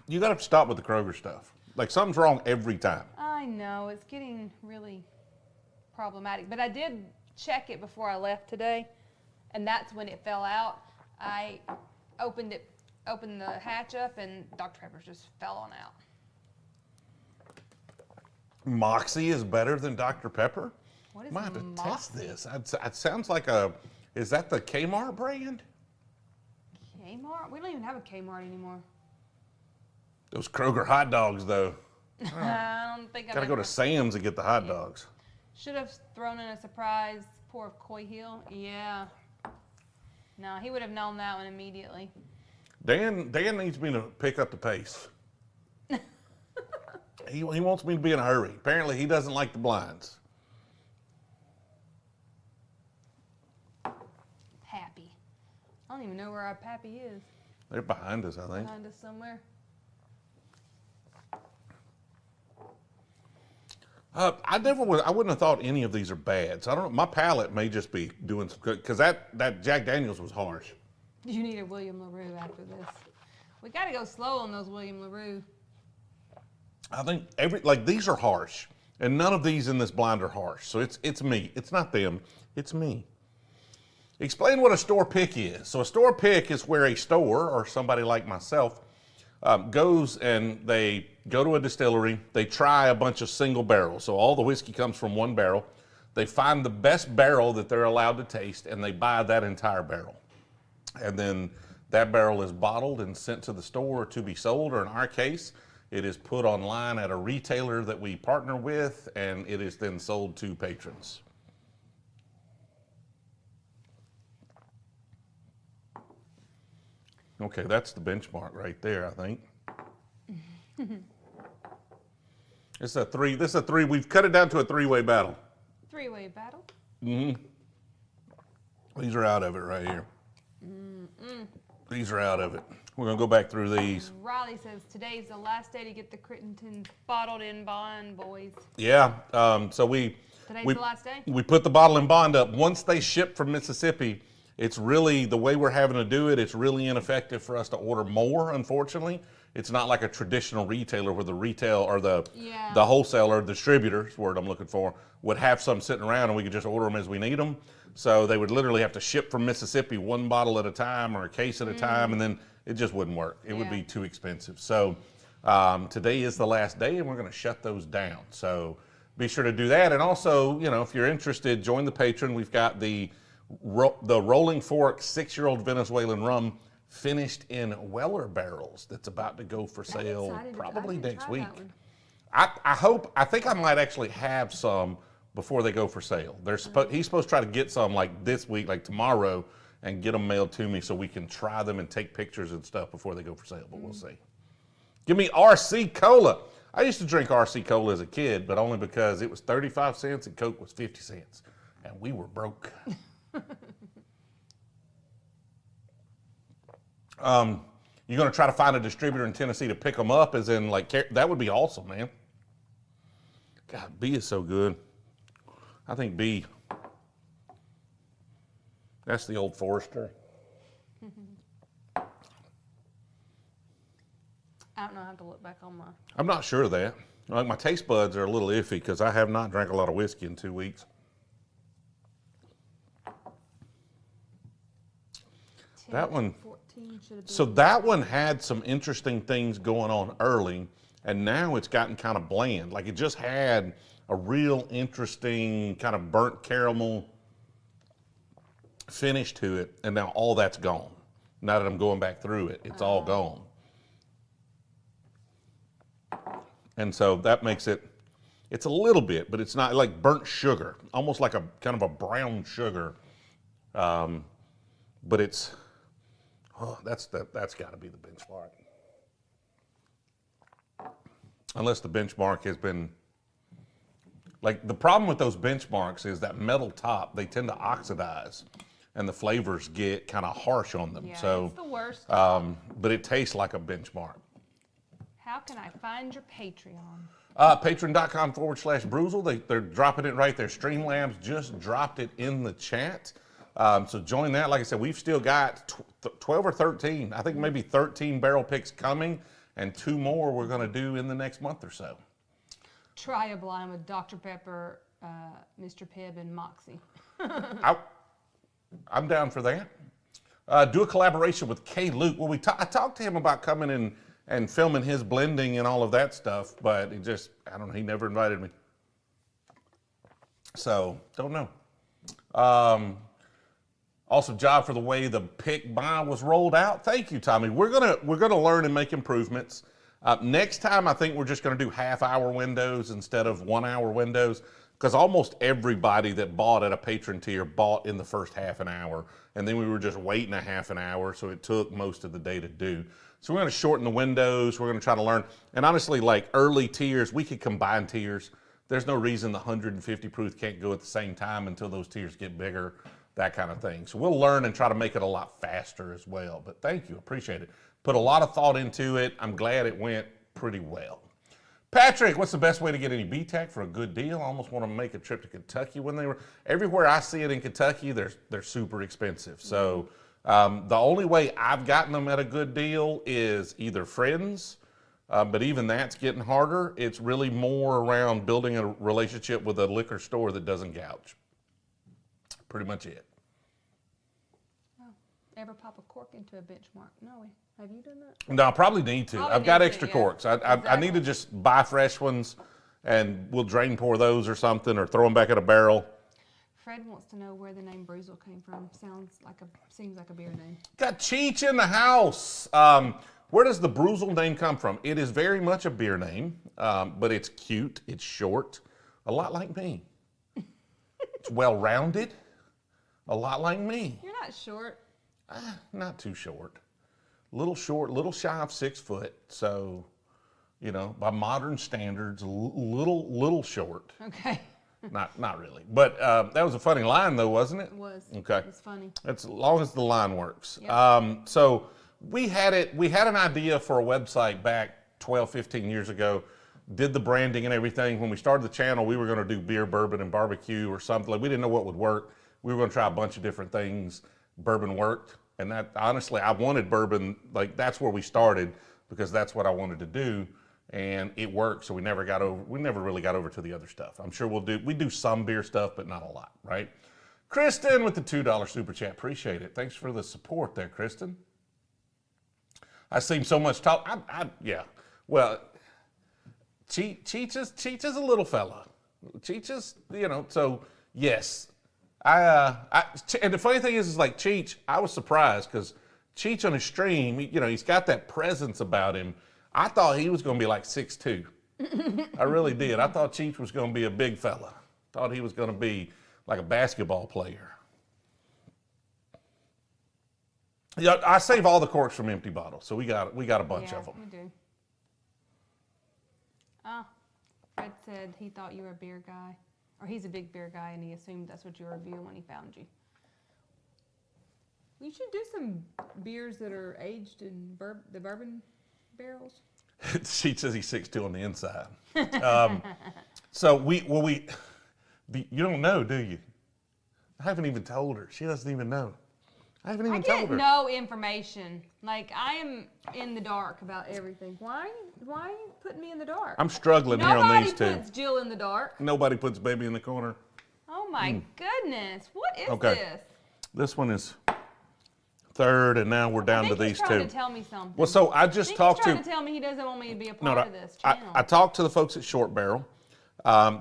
You got to stop with the Kroger stuff. Like something's wrong every time. I know, it's getting really problematic. But I did check it before I left today, and that's when it fell out. I opened the hatch up, and Dr. Pepper's just fell on out. Moxie is better than Dr. Pepper? What is Might have to Moxie? test this. It sounds like is that the Kmart brand? Kmart? We don't even have a Kmart anymore. Those Kroger hot dogs, though. I don't think I've Got to go ever- to Sam's and get the hot dogs. Should have thrown in a surprise pour of Coy Hill. Yeah. No, he would have known that one immediately. Dan needs me to pick up the pace. He wants me to be in a hurry. Apparently, he doesn't like the blinds. Pappy. I don't even know where our Pappy is. They're behind us, I think. Behind us somewhere. I wouldn't have thought any of these are bad. So I don't know. My palate may just be doing some good, because that Jack Daniels was harsh. You need a William LaRue after this. We got to go slow on those William LaRue. I think these are harsh, and none of these in this blind are harsh. So it's me. It's not them. It's me. Explain what a store pick is. So a store pick is where a store or somebody like myself goes and they go to a distillery. They try a bunch of single barrels. So all the whiskey comes from one barrel. They find the best barrel that they're allowed to taste, and they buy that entire barrel. And then that barrel is bottled and sent to the store to be sold, or in our case, it is put online at a retailer that we partner with, and it is then sold to patrons. Okay, that's the benchmark right there, I think. This is a three, we've cut it down to a three-way battle. Three-way battle? Mm-hmm. These are out of it right here. These are out of it. We're gonna go back through these. Riley says today's the last day to get the Crittenden bottled in bond, boys. Yeah, so Today's the last day? We put the bottle in bond up. Once they ship from Mississippi, it's really, the way we're having to do it, it's really ineffective for us to order more, unfortunately. It's not like a traditional retailer where the retail or the wholesaler, distributor's word I'm looking for, would have some sitting around and we could just order them as we need them. So they would literally have to ship from Mississippi one bottle at a time or a case at a time, and then it just wouldn't work. It would be too expensive. So today is the last day, and we're going to shut those down. So be sure to do that. And also, you know, if you're interested, join the patron. We've got the Rolling Fork 6-year-old Venezuelan rum finished in Weller barrels that's about to go for sale probably next week. I think I might actually have some before they go for sale. He's supposed to try to get some like this week, like tomorrow, and get them mailed to me so we can try them and take pictures and stuff before they go for sale, but we'll see. Give me RC Cola. I used to drink RC Cola as a kid, but only because it was 35 cents and Coke was 50 cents, and we were broke. You're going to try to find a distributor in Tennessee to pick them up, as in, like, that would be awesome, man. God, B is so good. I think B, that's the Old Forester. I don't know. I have to look back on my. I'm not sure of that. Like, my taste buds are a little iffy because I have not drank a lot of whiskey in 2 weeks. 10, That one, 14 should have been. so that one had some interesting things going on early, and now it's gotten kind of bland. Like, it just had a real interesting kind of burnt caramel finish to it, and now all that's gone. Now that I'm going back through it, it's all gone. And so that makes it's a little bit, but it's not like burnt sugar, almost like a kind of a brown sugar. But it's, that's got to be the benchmark. Unless the benchmark has been, like, the problem with those benchmarks is that metal top, they tend to oxidize and the flavors get kind of harsh on them. Yeah, So, it's the worst. but it tastes like a benchmark. How can I find your Patreon? Patreon.com/Brewzle. They're dropping it right there. Streamlabs just dropped it in the chat. So join that. Like I said, we've still got 12 or 13, I think maybe 13 barrel picks coming, and 2 more we're going to do in the next month or so. Try a blind with Dr. Pepper, Mr. Pibb, and Moxie. I'm down for that. Do a collaboration with K. Luke. Well, I talked to him about coming in and filming his blending and all of that stuff, but it just, I don't know, he never invited me. So, don't know. Also, job for the way the pick buy was rolled out. Thank you, Tommy. We're gonna learn and make improvements. Next time, I think we're just gonna do half-hour windows instead of 1-hour windows. because almost everybody that bought at a patron tier bought in the first half an hour, and then we were just waiting a half an hour, so it took most of the day to do. So we're going to shorten the windows. We're going to try to learn. And honestly, like early tiers, we could combine tiers. There's no reason the 150 proof can't go at the same time until those tiers get bigger, that kind of thing. So we'll learn and try to make it a lot faster as well. But thank you, appreciate it. Put a lot of thought into it. I'm glad it went pretty well. Patrick, what's the best way to get any BTAC for a good deal? I almost want to make a trip to Kentucky when they were. Everywhere I see it in Kentucky, they're super expensive. So the only way I've gotten them at a good deal is either friends, but even that's getting harder. It's really more around building a relationship with a liquor store that doesn't gouge. Pretty much it. Oh, ever pop a cork into a benchmark? No way. Have you done that? No, I probably need to. Probably I've got need extra to, yeah. corks. I need to just buy fresh ones, and we'll drain pour those or something, or throw them back in a barrel. Fred wants to know where the name Brewzle came from. Seems like a beer name. Got Cheech in the house. Where does the Brewzle name come from? It is very much a beer name, but it's cute. It's short, a lot like me. It's well-rounded, a lot like me. You're not short. Not too short. Little short, little shy of 6 foot. So, you know, by modern standards, little short. Okay. Not really. But that was a funny line, though, wasn't it? It was. Okay. It was funny. As long as the line works. Yep. So we had an idea for a website back 12, 15 years ago, did the branding and everything. When we started the channel, we were going to do beer, bourbon, and barbecue or something. Like, we didn't know what would work. We were going to try a bunch of different things. Bourbon worked. And that, honestly, I wanted bourbon, like that's where we started because that's what I wanted to do. And it worked. So we never really got over to the other stuff. I'm sure we do some beer stuff, but not a lot, right? Kristen with the $2 super chat. Appreciate it. Thanks for the support there, Kristen. I seen so much talk. Yeah. Well, Cheech is a little fella. Cheech is, you know, so yes. And the funny thing is like Cheech, I was surprised because Cheech on his stream, you know, he's got that presence about him. I thought he was going to be like 6'2". I really did. I thought Cheech was going to be a big fella. Thought he was going to be like a basketball player. Yeah, I save all the corks from empty bottles, so we got a bunch of them. We do. Fred said he thought you were a beer guy. Or he's a big beer guy, and he assumed that's what you were reviewing when he found you. We should do some beers that are aged in the bourbon barrels. She says he's 6'2" on the inside. So you don't know, do you? I haven't even told her. She doesn't even know. I haven't even told her. I get no information. Like, I am in the dark about everything. Why are you putting me in the dark? I'm struggling here on these two. Nobody puts Jill in the dark. Nobody puts baby in the corner. Oh my goodness. What is Okay. this? This one is third, and now we're down to these He's trying two. to tell me something. Well, so I just talked He's trying to tell me he doesn't want me to be a part of this channel. I talked to the folks at Short Barrel.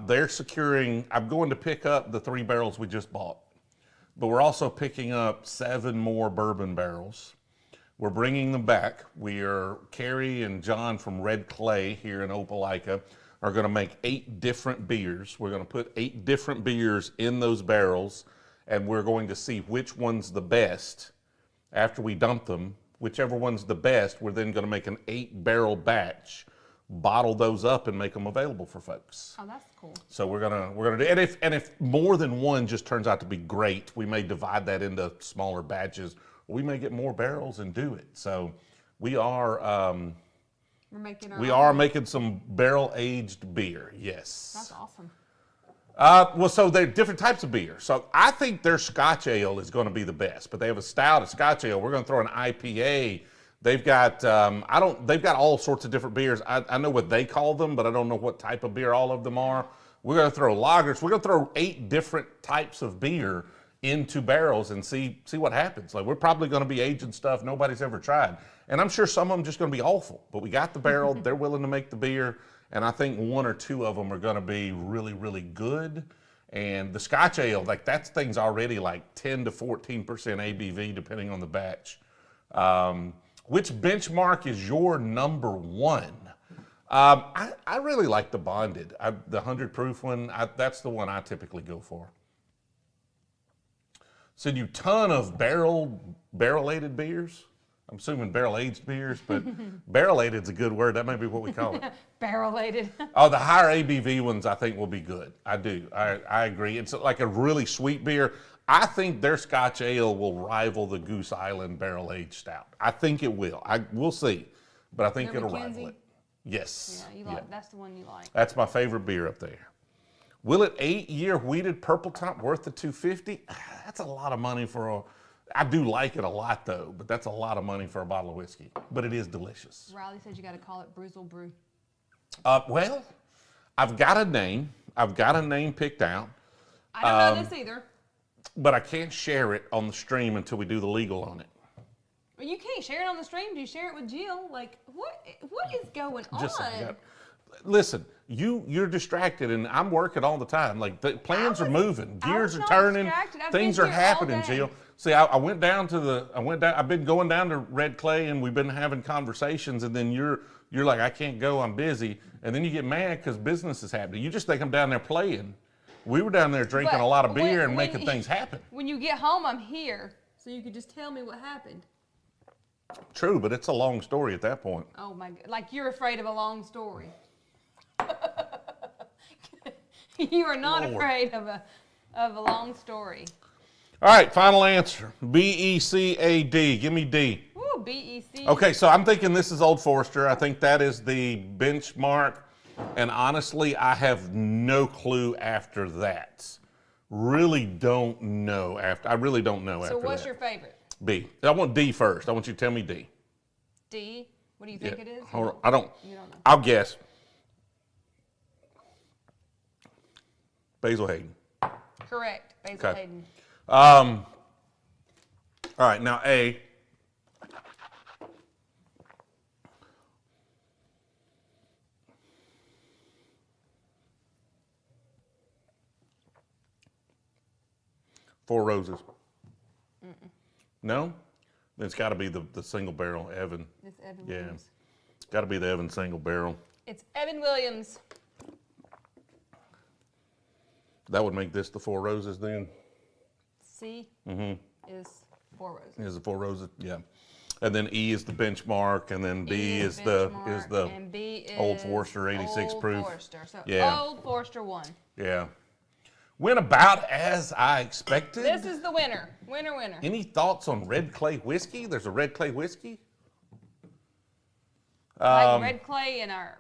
They're securing, I'm going to pick up the 3 barrels we just bought. But we're also picking up 7 more bourbon barrels. We're bringing them back. Carrie and John from Red Clay here in Opelika are going to make 8 different beers. We're going to put 8 different beers in those barrels, and we're going to see which one's the best after we dump them. Whichever one's the best, we're then going to make an 8-barrel batch, bottle those up, and make them available for folks. Oh, that's cool. So we're gonna do, and if more than one just turns out to be great, we may divide that into smaller batches. We may get more barrels and do it. So we are making some barrel aged beer. Yes. That's awesome. Well, so they're different types of beer. So I think their Scotch ale is going to be the best, but they have a stout, a Scotch ale. We're going to throw an IPA. They've got they've got all sorts of different beers. I know what they call them, but I don't know what type of beer all of them are. We're going to throw lagers. We're going to throw 8 different types of beer into barrels and see what happens. Like, we're probably going to be aging stuff nobody's ever tried. And I'm sure some of them just going to be awful, but we got the barrel. They're willing to make the beer. And I think 1 or 2 of them are going to be really, really good. And the Scotch ale, like, that thing's already like 10 to 14% ABV, depending on the batch. Which benchmark is your number 1? I really like the bonded, the 100 proof one. That's the one I typically go for. So you ton of barrel-aged beers. I'm assuming barrel-aged beers, but barrel-aged is a good word. That may be what we call it. Barrel-aged. Oh, the higher ABV ones I think will be good. I do. I agree. It's like a really sweet beer. I think their Scotch Ale will rival the Goose Island barrel-aged stout. I think it will. We'll see, but I think it'll rival it. Yes. Yeah, you like. That's the one you like. That's my favorite beer up there. Will it 8-year wheated purple top worth the $250? That's a lot of money for a. I do like it a lot though, but that's a lot of money for a bottle of whiskey. But it is delicious. Riley said you got to call it Brewzle Brew. Well, I've got a name. I've got a name picked out. I don't know this either. But I can't share it on the stream until we do the legal on it. Well, you can't share it on the stream. Do you share it with Jill? Like, what is going on? Listen, you're distracted, and I'm working all the time. Like, the plans are moving, gears are turning, things are happening, Jill. See, I went down to the, I've been going down to Red Clay, and we've been having conversations, and then you're like, I can't go, I'm busy. And then you get mad because business is happening. You just think I'm down there playing. We were down there drinking a lot of beer and making things happen. When you get home, I'm here, so you could just tell me what happened. True, but it's a long story at that point. Oh my God, like you're afraid of a long story. You are not afraid of a long story. All right, final answer. BECAD. Give me D. Ooh, BEC. Okay, so I'm thinking this is Old Forester. I think that is the benchmark. And honestly, I have no clue after that. Really don't know after. I really don't know after that. So what's your favorite? B. I want D first. I want you to tell me D. D? What do you think it is? Hold on. I don't. You don't know. I'll guess. Basil Hayden. Correct. Basil Hayden. All right, now A. Four Roses. No? It's got to be the single barrel, Evan. It's Evan Yeah. Williams. It's got to be the Evan single barrel. It's Evan Williams. That would make this the Four Roses then? C is Four Roses. Is the Four Roses? Yeah. And then E is the benchmark, and then B is the and B is Old Forester 86 proof. Old Forester. So Yeah. Old Forester 1. Yeah. Went about as I expected. This is the winner. Winner. Any thoughts on Red Clay whiskey? There's a Red Clay whiskey? Like Red Clay in our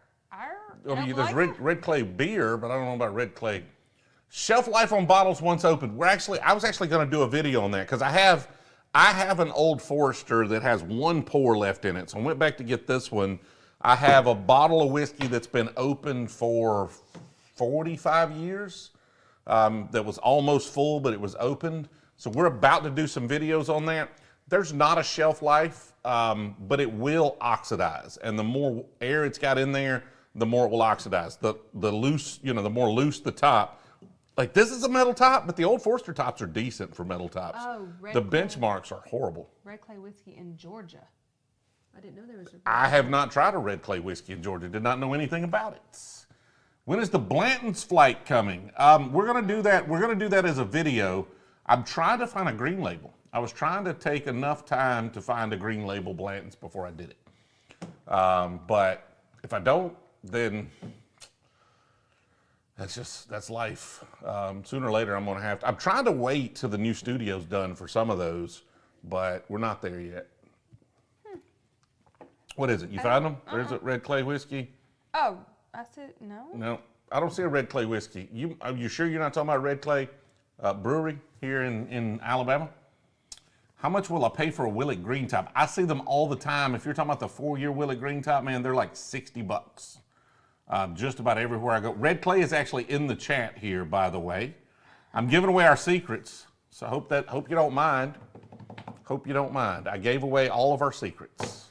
There's like Red Clay beer, but I don't know about Red Clay. Shelf life on bottles once opened. I was actually going to do a video on that because I have an Old Forester that has one pour left in it. So I went back to get this one. I have a bottle of whiskey that's been open for 45 years. That was almost full, but it was opened. So we're about to do some videos on that. There's not a shelf life, but it will oxidize. And the more air it's got in there, the more it will oxidize. The loose, the more loose the top. Like this is a metal top, but the Old Forester tops are decent for metal tops. Oh, the benchmarks are horrible. Red Clay whiskey in Georgia. I didn't know there was a. I have not tried a Red Clay whiskey in Georgia. Did not know anything about it. When is the Blanton's flight coming? We're gonna do that. We're gonna do that as a video. I'm trying to find a green label. I was trying to take enough time to find a green label Blanton's before I did it. But if I don't, then that's life. Sooner or later, I'm gonna have to. I'm trying to wait till the new studio's done for some of those, but we're not there yet. What is it? You found them? There's a Red Clay whiskey. Oh, I said no. No, I don't see a Red Clay whiskey. Are you sure you're not talking about Red Clay brewery here in Alabama? How much will I pay for a Willet Green Top? I see them all the time. If you're talking about the 4-year Willet Green Top, man, they're like $60. Just about everywhere I go. Red Clay is actually in the chat here, by the way. I'm giving away our secrets, so hope you don't mind. Hope you don't mind. I gave away all of our secrets.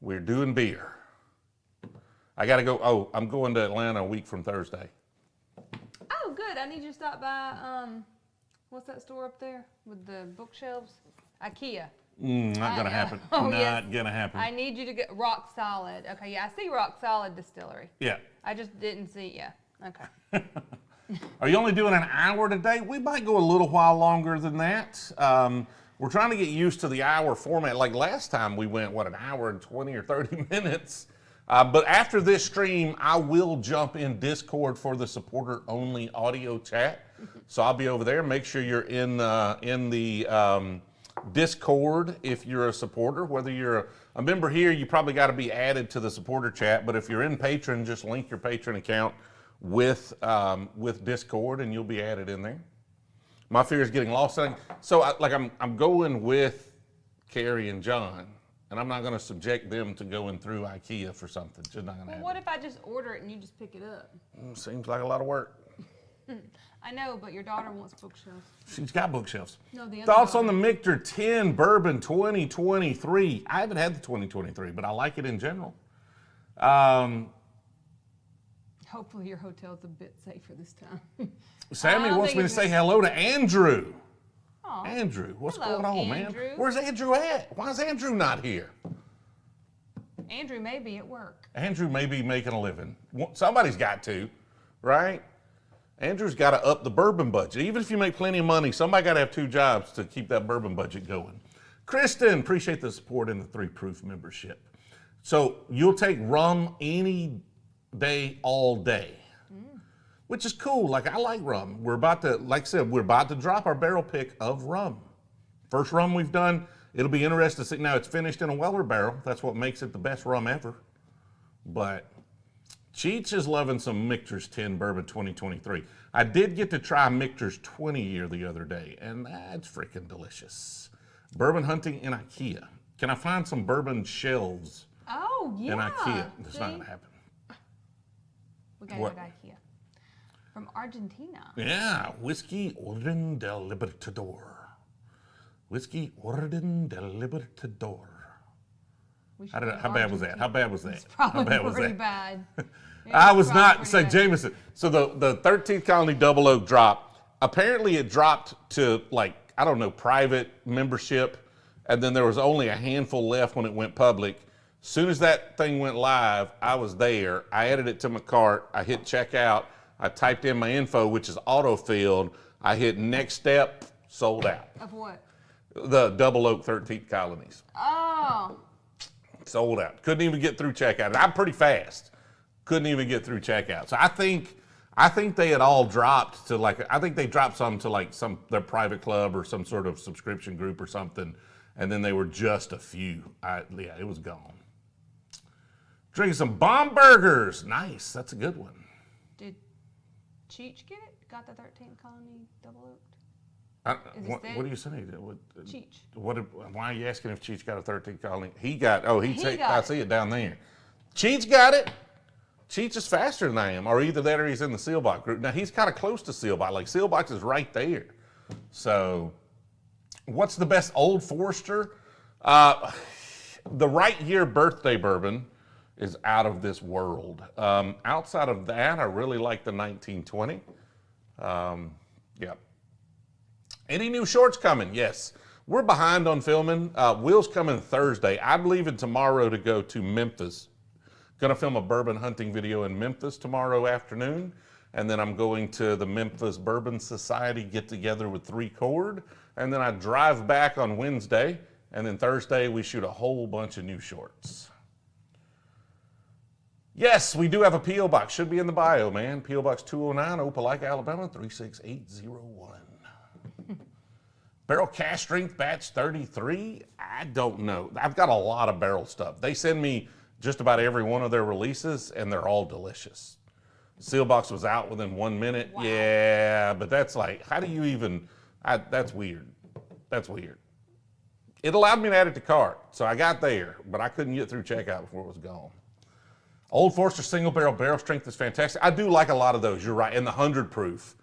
We're doing beer. I got to go. Oh, I'm going to Atlanta a week from Thursday. Oh, good. I need you to stop by, what's that store up there with the bookshelves? IKEA. Not gonna happen. Oh, Not yes. gonna happen. I need you to get rock solid. Okay, yeah, I see rock solid distillery. Yeah. I just didn't see, yeah. Okay. Are you only doing an hour today? We might go a little while longer than that. We're trying to get used to the hour format. Like last time we went, what, an hour and 20 or 30 minutes? But after this stream, I will jump in Discord for the supporter-only audio chat. So I'll be over there. Make sure you're in the Discord if you're a supporter. Whether you're a member here, you probably got to be added to the supporter chat. But if you're in Patron, just link your Patron account with Discord, and you'll be added in there. My fear is getting lost. So I'm going with Carrie and John, and I'm not going to subject them to going through IKEA for something. It's just not going to happen. What if I just order it and you just pick it up? Seems like a lot of work. I know, but your daughter wants bookshelves. She's got bookshelves. No, the other Thoughts daughter. on the Michter 10 Bourbon 2023? I haven't had the 2023, but I like it in general. Hopefully your hotel's a bit safer this time. Sammy I don't wants think me to it's say just- hello to Andrew. Aw. Andrew, what's Hello, going on, Andrew. man? Where's Andrew at? Why is Andrew not here? Andrew may be at work. Andrew may be making a living. Somebody's got to, right? Andrew's got to up the bourbon budget. Even if you make plenty of money, somebody got to have 2 jobs to keep that bourbon budget going. Kristen, appreciate the support in the 3 Proof membership. So you'll take rum any day, all day, which is cool. Like, I like rum. We're about to, like I said, we're about to drop our barrel pick of rum. First rum we've done. It'll be interesting to see. Now, it's finished in a Weller barrel. That's what makes it the best rum ever. But Cheech is loving some Michter's 10 Bourbon 2023. I did get to try Michter's 20 year the other day, and that's freaking delicious. Bourbon hunting in IKEA. Can I find some bourbon shelves Oh, yeah. in IKEA? It's See? not going to happen. We got to What? go to IKEA. From Argentina. Yeah, Whiskey Orden del Libertador. Whiskey Orden del Libertador. We should How go to bad was that? Argentina. How bad was that? It's probably How bad was pretty that? bad. It I was probably not, pretty say bad. Jameson. So the 13th Colony Double Oak dropped. Apparently it dropped to, like, I don't know, private membership. And then there was only a handful left when it went public. Soon as that thing went live, I was there. I added it to my cart. I hit checkout. I typed in my info, which is auto-filled. I hit next step, sold out. Of what? The Double Oak 13th Colonies. Oh. Sold out. Couldn't even get through checkout. And I'm pretty fast. Couldn't even get through checkout. So I think they had all dropped to, like, I think they dropped some to, like, their private club or some sort of subscription group or something. And then they were just a few. Yeah, it was gone. Drinking some Bomb Burgers. Nice. That's a good one. Did Cheech get it? Got the 13th Colony Double Oaked? Is this What it? do you say? Cheech. Why are you asking if Cheech got a 13th Colony? He got I got see it down there. Cheech got it. Cheech is faster than I am, or either that or he's in the Sealbox group. Now, he's kind of close to Sealbox. Like, Sealbox is right there. So, what's the best Old Forester? The Right Year Birthday Bourbon is out of this world. Outside of that, I really like the 1920. Yeah. Any new shorts coming? Yes. We're behind on filming. Will's coming Thursday. I'm leaving tomorrow to go to Memphis. Going to film a bourbon hunting video in Memphis tomorrow afternoon. And then I'm going to the Memphis Bourbon Society get-together with 3 Chord. And then I drive back on Wednesday. And then Thursday, we shoot a whole bunch of new shorts. Yes, we do have a P.O. Box. Should be in the bio, man. P.O. Box 209, Opelika, Alabama, 36801. Barrel cask strength batch 33? I don't know. I've got a lot of barrel stuff. They send me just about every one of their releases, and they're all delicious. Sealbox was out within 1 minute. Wow. Yeah, but that's like, how do you even, that's weird. That's weird. It allowed me to add it to cart, so I got there, but I couldn't get through checkout before it was gone. Old Forester single barrel strength is fantastic. I do like a lot of those, you're right. And the 100 proof,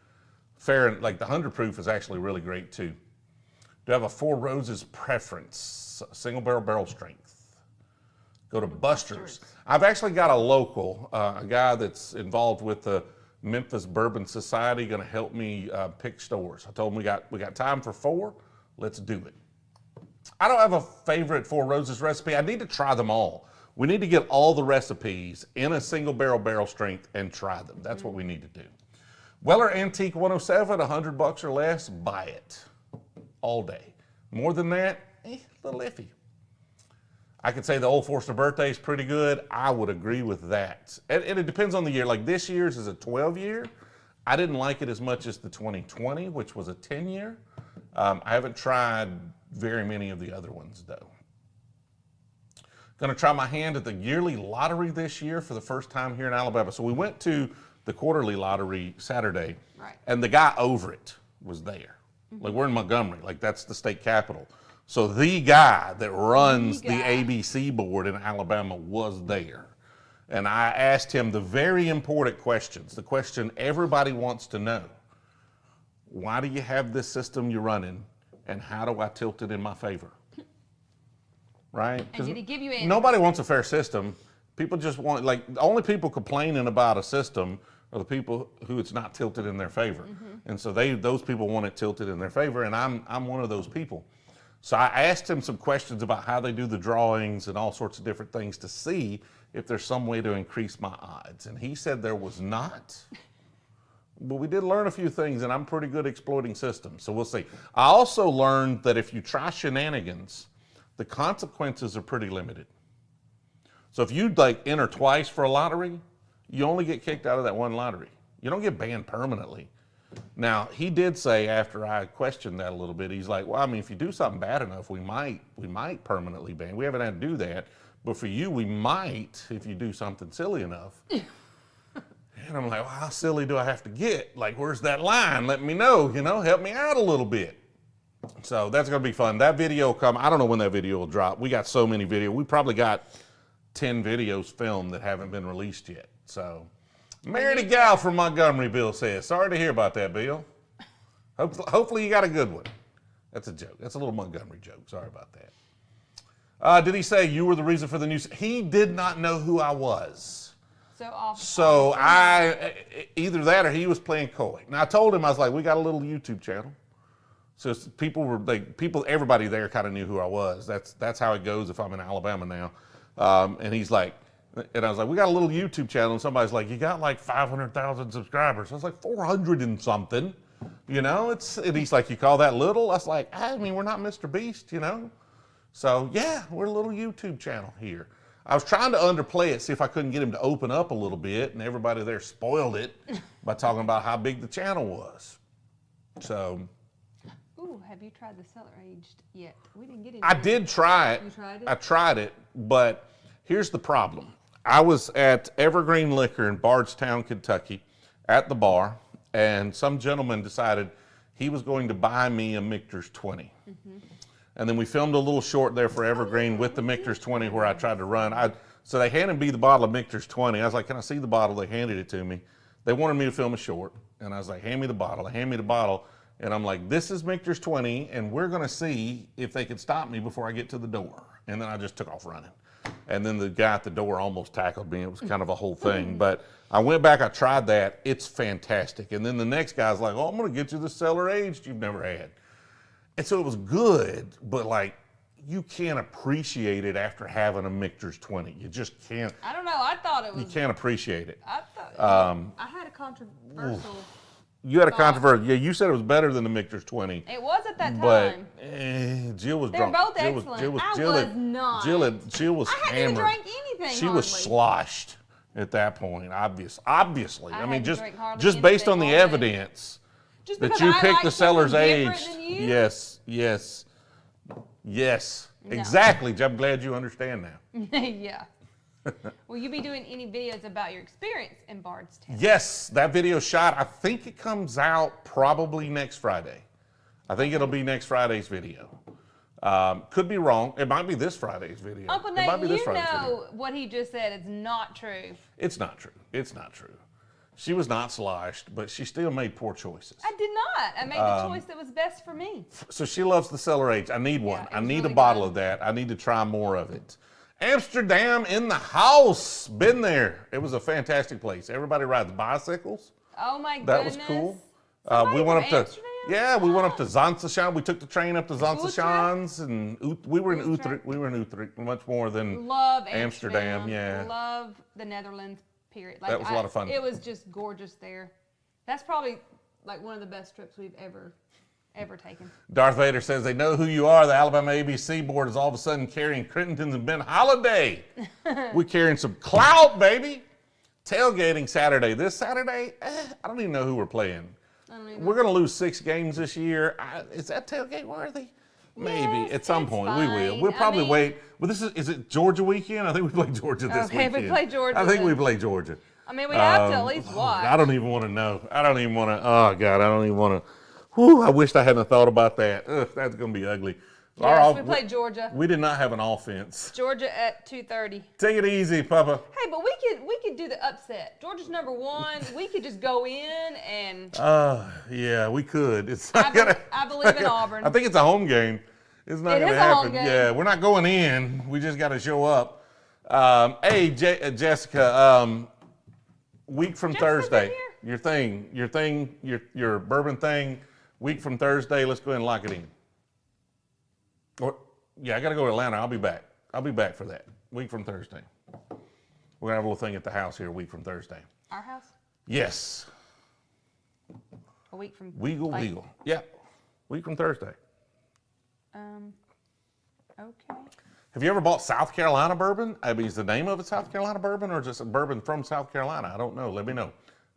like the 100 proof is actually really great too. Do have a Four Roses preference, single barrel strength. Go to Buster's. I've actually got a local, a guy that's involved with the Memphis Bourbon Society, going to help me pick stores. I told him we got time for 4. Let's do it. I don't have a favorite Four Roses recipe. I need to try them all. We need to get all the recipes in a single barrel strength and try them. That's what we need to do. Weller Antique 107, $100 or less, buy it all day. More than that, a little iffy. I could say the Old Forester Birthday is pretty good. I would agree with that. And it depends on the year. Like this year's is a 12-year. I didn't like it as much as the 2020, which was a 10-year. I haven't tried very many of the other ones though. Gonna try my hand at the yearly lottery this year for the first time here in Alabama. So we went to the quarterly lottery Saturday, right, and the guy over it was there. Like we're in Montgomery, like that's the state capital. So the guy that runs the ABC board in Alabama was there. And I asked him the very important questions, the question everybody wants to know. Why do you have this system you're running, and how do I tilt it in my favor? Right? And did he give you answers? Nobody wants a fair system. People just want, like, the only people complaining about a system are the people who it's not tilted in their favor. And so those people want it tilted in their favor, and I'm one of those people. So I asked him some questions about how they do the drawings and all sorts of different things to see if there's some way to increase my odds. And he said there was not. But we did learn a few things, and I'm pretty good exploiting systems, so we'll see. I also learned that if you try shenanigans, the consequences are pretty limited. So if you like enter twice for a lottery, you only get kicked out of that one lottery. You don't get banned permanently. Now, he did say after I questioned that a little bit, he's like, well, I mean, if you do something bad enough, we might permanently ban. We haven't had to do that, but for you, we might if you do something silly enough. And I'm like, well, how silly do I have to get? Like, where's that line? Let me know, help me out a little bit. So that's gonna be fun. That video will come, I don't know when that video will drop. We got so many videos. We probably got 10 videos filmed that haven't been released yet. So, married a gal from Montgomery, Bill says. Sorry to hear about that, Bill. Hopefully you got a good one. That's a joke. That's a little Montgomery joke. Sorry about that. Did he say you were the reason for the news? He did not know who I was. So either that or he was playing coy. Now I told him, I was like, we got a little YouTube channel. So everybody there kind of knew who I was. That's how it goes if I'm in Alabama now. And he's like, and I was like, we got a little YouTube channel. And somebody's like, you got like 500,000 subscribers. I was like, 400 and something, and he's like, you call that little? I was like, I mean, we're not Mr. Beast, So yeah, we're a little YouTube channel here. I was trying to underplay it, see if I couldn't get him to open up a little bit, and everybody there spoiled it by talking about how big the channel was. So. Ooh, have you tried the cellar aged yet? We didn't get it. I did try it. You tried it? I tried it, but here's the problem. I was at Evergreen Liquor in Bardstown, Kentucky, at the bar, and some gentleman decided he was going to buy me a Michter's 20. And then we filmed a little short there for Evergreen with the Michter's 20 where I tried to run. So they handed me the bottle of Michter's 20. I was like, can I see the bottle? They handed it to me. They wanted me to film a short. And I was like, hand me the bottle. They hand me the bottle. And I'm like, this is Michter's 20, and we're going to see if they can stop me before I get to the door. And then I just took off running. And then the guy at the door almost tackled me. It was kind of a whole thing. But I went back, I tried that. It's fantastic. And then the next guy's like, oh, I'm going to get you the cellar aged you've never had. And so it was good, but like, you can't appreciate it after having a Michter's 20. You just can't. I don't know. I thought it was. You can't appreciate it. I thought I had a controversial. You had a controversy. Yeah, you said it was better than the Michter's 20. It was at that time. But Jill was drunk. They're both excellent. I was not. Jill was I hadn't hammered. even drank anything. She was sloshed at that point. Obviously. I mean, just based on the evidence. Just that because you I picked like the cellar's something aged. different than you? Yes. No. Exactly. I'm glad you understand now. Yeah. Will you be doing any videos about your experience in Bardstown? Yes, that video shot. I think it comes out probably next Friday. I think it'll be next Friday's video. Could be wrong. It might be this Friday's video. Uncle Nate, what he just said is not true. It's not true. It's not true. She was not sloshed, but she still made poor choices. I did not. I made the choice that was best for me. So she loves the cellar aged. I need one. Yeah, I need really a bottle good. of that. I need to try more of it. Amsterdam in the house. Been there. It was a fantastic place. Everybody rides bicycles. Oh my That goodness. was cool. Somebody We went from up to. Amsterdam? Yeah, we went up to Zanzashan. We took the train up to Zanzashan's, and we were in Utrecht. We were in Utrecht much more than Love Amsterdam. Yeah, love the Netherlands. Period. that was a lot of fun. It was just gorgeous there. That's probably like one of the best trips we've ever taken. Darth Vader says they know who you are. The Alabama ABC board is all of a sudden carrying Crittenden and Ben Holladay. We're carrying some clout, baby. Tailgating Saturday. This Saturday, I don't even know who we're playing. We're going to lose 6 games this year. Is that tailgate worthy? Maybe Yes, at some point we will. fine. We'll probably I mean- wait. Well, is it Georgia weekend? I think we play Georgia this weekend. Okay, we play Georgia I think then. we play Georgia. I mean, we have to at least watch. I don't even want to know. I don't even want to. Oh God, I don't even want to. Whew, I wished I hadn't thought about that. Ugh, that's going to be ugly. Yes, we played Georgia. We did not have an offense. Georgia at 2:30. Take it easy, Papa. Hey, but we could do the upset. Georgia's #1. We could just go in and Yeah, we could. It's I not be- gonna, I believe in Auburn. I think it's a home game. It's not It going to is a home happen. game. Yeah, we're not going in. We just got to show up. Hey, Jessica. Week from Jessica's Thursday. in here? Your bourbon thing. Week from Thursday. Let's go ahead and lock it in. Yeah, I got to go to Atlanta. I'll be back. I'll be back for that. Week from Thursday. We're gonna have a little thing at the house here. A week from Thursday. our house. Yes. A week from Weagle. Yeah. Week from Thursday. Okay. Have you ever bought South Carolina bourbon? I mean, is the name of it South Carolina bourbon or just a bourbon from South Carolina? I don't know. Let me know.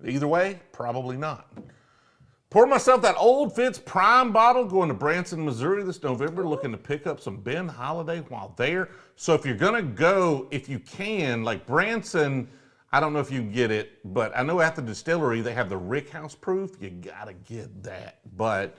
Either way, probably not. Pour myself that Old Fitz Prime bottle going to Branson, Missouri this November, looking to pick up some Ben Holladay while there. So if you're going to go, if you can, like Branson, I don't know if you can get it, but I know at the distillery they have the Rick House proof. You got to get that. But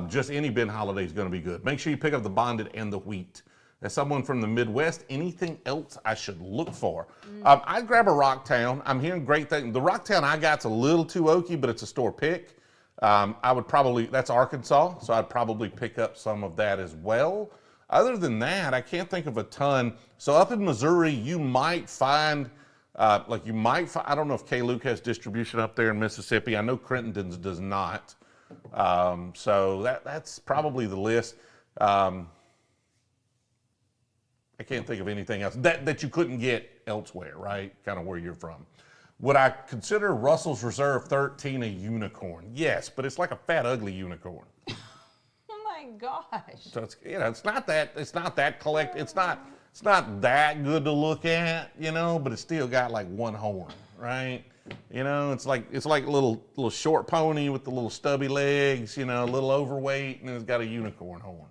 just any Ben Holladay is going to be good. Make sure you pick up the bonded and the wheat. As someone from the Midwest, anything else I should look for? I'd grab a Rocktown. I'm hearing great things. The Rocktown I got's a little too oaky, but it's a store pick. I would probably, that's Arkansas, so I'd probably pick up some of that as well. Other than that, I can't think of a ton. So up in Missouri, you might find, I don't know if K-Luke has distribution up there in Mississippi. I know Crittenden's does not. So that's probably the list. I can't think of anything else that you couldn't get elsewhere, right? Kind of where you're from. Would I consider Russell's Reserve 13 a unicorn? Yes, but it's like a fat, ugly unicorn. Oh my gosh. So it's not that it's not that good to look at, but it's still got like one horn, right? It's like a little short pony with the little stubby legs, a little overweight, and it's got a unicorn horn.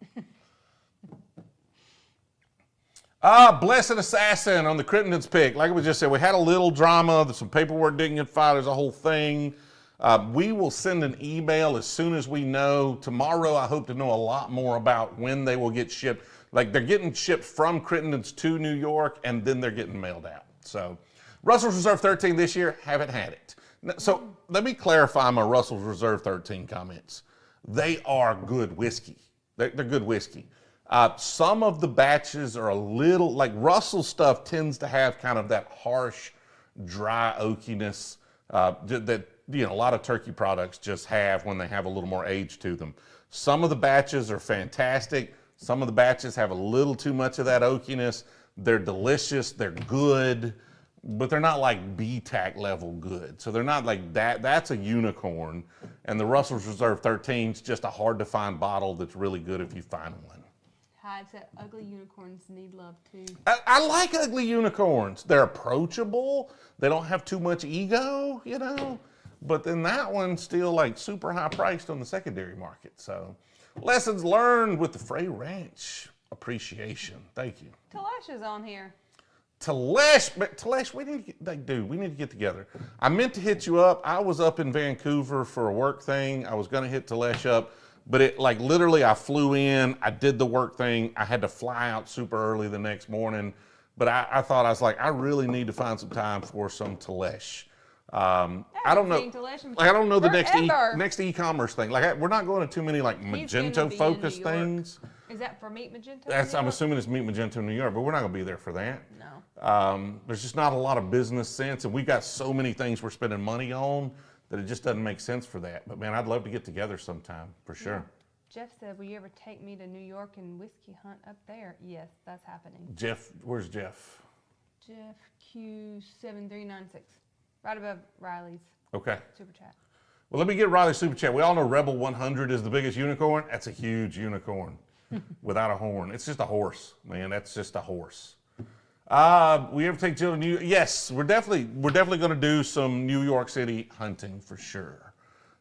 Blessed Assassin on the Crittenden's pick. Like we just said, we had a little drama. There's some paperwork didn't get filed. There's a whole thing. We will send an email as soon as we know. Tomorrow, I hope to know a lot more about when they will get shipped. Like they're getting shipped from Crittenden's to New York, and then they're getting mailed out. So Russell's Reserve 13 this year, haven't had it. So let me clarify my Russell's Reserve 13 comments. They are good whiskey. They're good whiskey. Some of the batches are a little, like Russell stuff tends to have kind of that harsh, dry oakiness that a lot of turkey products just have when they have a little more age to them. Some of the batches are fantastic. Some of the batches have a little too much of that oakiness. They're delicious, they're good, but they're not like BTAC level good. So they're not like that. That's a unicorn. And the Russell's Reserve 13 is just a hard to find bottle that's really good if you find one. Hyde said ugly unicorns need love too. I like ugly unicorns. They're approachable. They don't have too much ego, But then that one's still like super high priced on the secondary market. So lessons learned with the Frey Ranch appreciation. Thank you. Talash is on here. Talash, we need to get together. I meant to hit you up. I was up in Vancouver for a work thing. I was going to hit Talash up. But it literally I flew in, I did the work thing, I had to fly out super early the next morning. But I thought, I really need to find some time for some Talash. I don't know. I don't know the next e-commerce thing. We're not going to too many Magento focused things. Is that for Meet Magento? I'm assuming it's Meet Magento New York, but we're not going to be there for that. No. There's just not a lot of business sense, and we've got so many things we're spending money on that it just doesn't make sense for that. But man, I'd love to get together sometime for sure. Jeff said, will you ever take me to New York and whiskey hunt up there? Yes, that's happening. Jeff, where's Jeff? Jeff Q7396, right above Riley's Okay. super chat. Well, let me get Riley's super chat. We all know Rebel 100 is the biggest unicorn. That's a huge unicorn without a horn. It's just a horse, man. That's just a horse. We ever take Jill to New York? Yes, we're definitely going to do some New York City hunting for sure.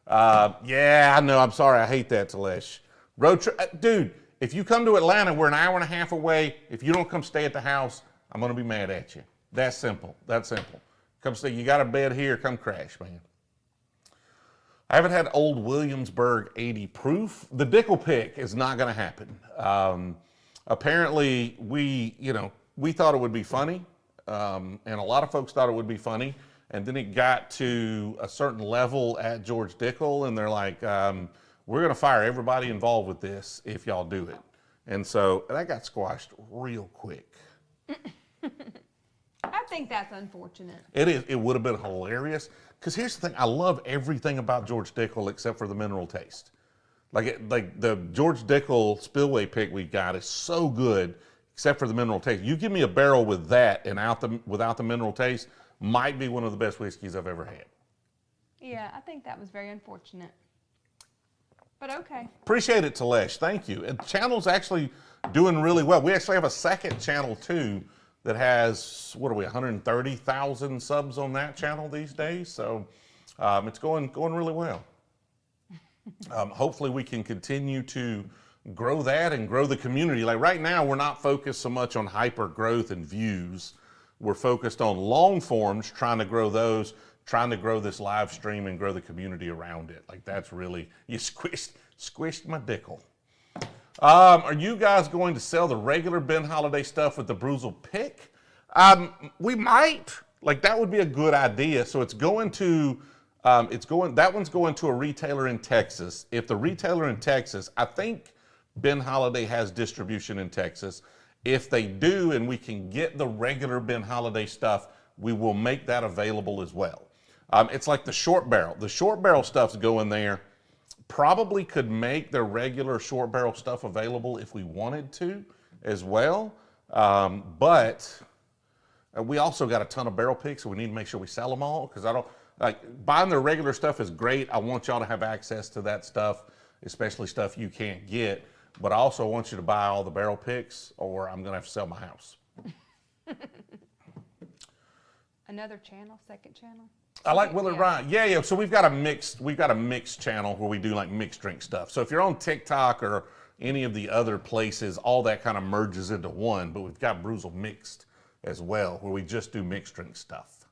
Yeah, I know. I'm sorry. I hate that, Telesh. Road trip, dude. If you come to Atlanta, we're an hour and a half away. If you don't come stay at the house, I'm going to be mad at you. That's simple. That's simple. Come stay. You got a bed here. Come crash, man. I haven't had Old Williamsburg 80 proof. The Dickel pick is not going to happen. Apparently, we thought it would be funny, and a lot of folks thought it would be funny. And then it got to a certain level at George Dickel, and they're like, we're going to fire everybody involved with this if y'all do it. And so that got squashed real quick. I think that's unfortunate. It is. It would have been hilarious. Because here's the thing, I love everything about George Dickel except for the mineral taste. Like the George Dickel Spillway pick we got is so good, except for the mineral taste. You give me a barrel with that and without the mineral taste, might be one of the best whiskeys I've ever had. Yeah, I think that was very unfortunate. But okay. Appreciate it, Telesh. Thank you. And the channel's actually doing really well. We actually have a second channel too that has, 130,000 subs on that channel these days. So it's going really well. Hopefully we can continue to grow that and grow the community. Like right now, we're not focused so much on hyper growth and views. We're focused on long forms, trying to grow those, trying to grow this live stream and grow the community around it. Like that's really, you squished my Dickel. Are you guys going to sell the regular Ben Holladay stuff with the Brewzle Pick? We might. Like that would be a good idea. So it's going to, that one's going to a retailer in Texas. If the retailer in Texas, I think Ben Holladay has distribution in Texas. If they do and we can get the regular Ben Holladay stuff, we will make that available as well. It's like the short barrel. The short barrel stuff's going there. Probably could make their regular short barrel stuff available if we wanted to as well. But we also got a ton of barrel picks, so we need to make sure we sell them all, because I don't, like, buying their regular stuff is great. I want y'all to have access to that stuff, especially stuff you can't get. But I also want you to buy all the barrel picks, or I'm going to have to sell my house. Another channel, second channel? I like Willard Ryan. Yeah. So we've got a mixed channel where we do like mixed drink stuff. So if you're on TikTok or any of the other places, all that kind of merges into one. But we've got Brewzle Mixed as well, where we just do mixed drink stuff.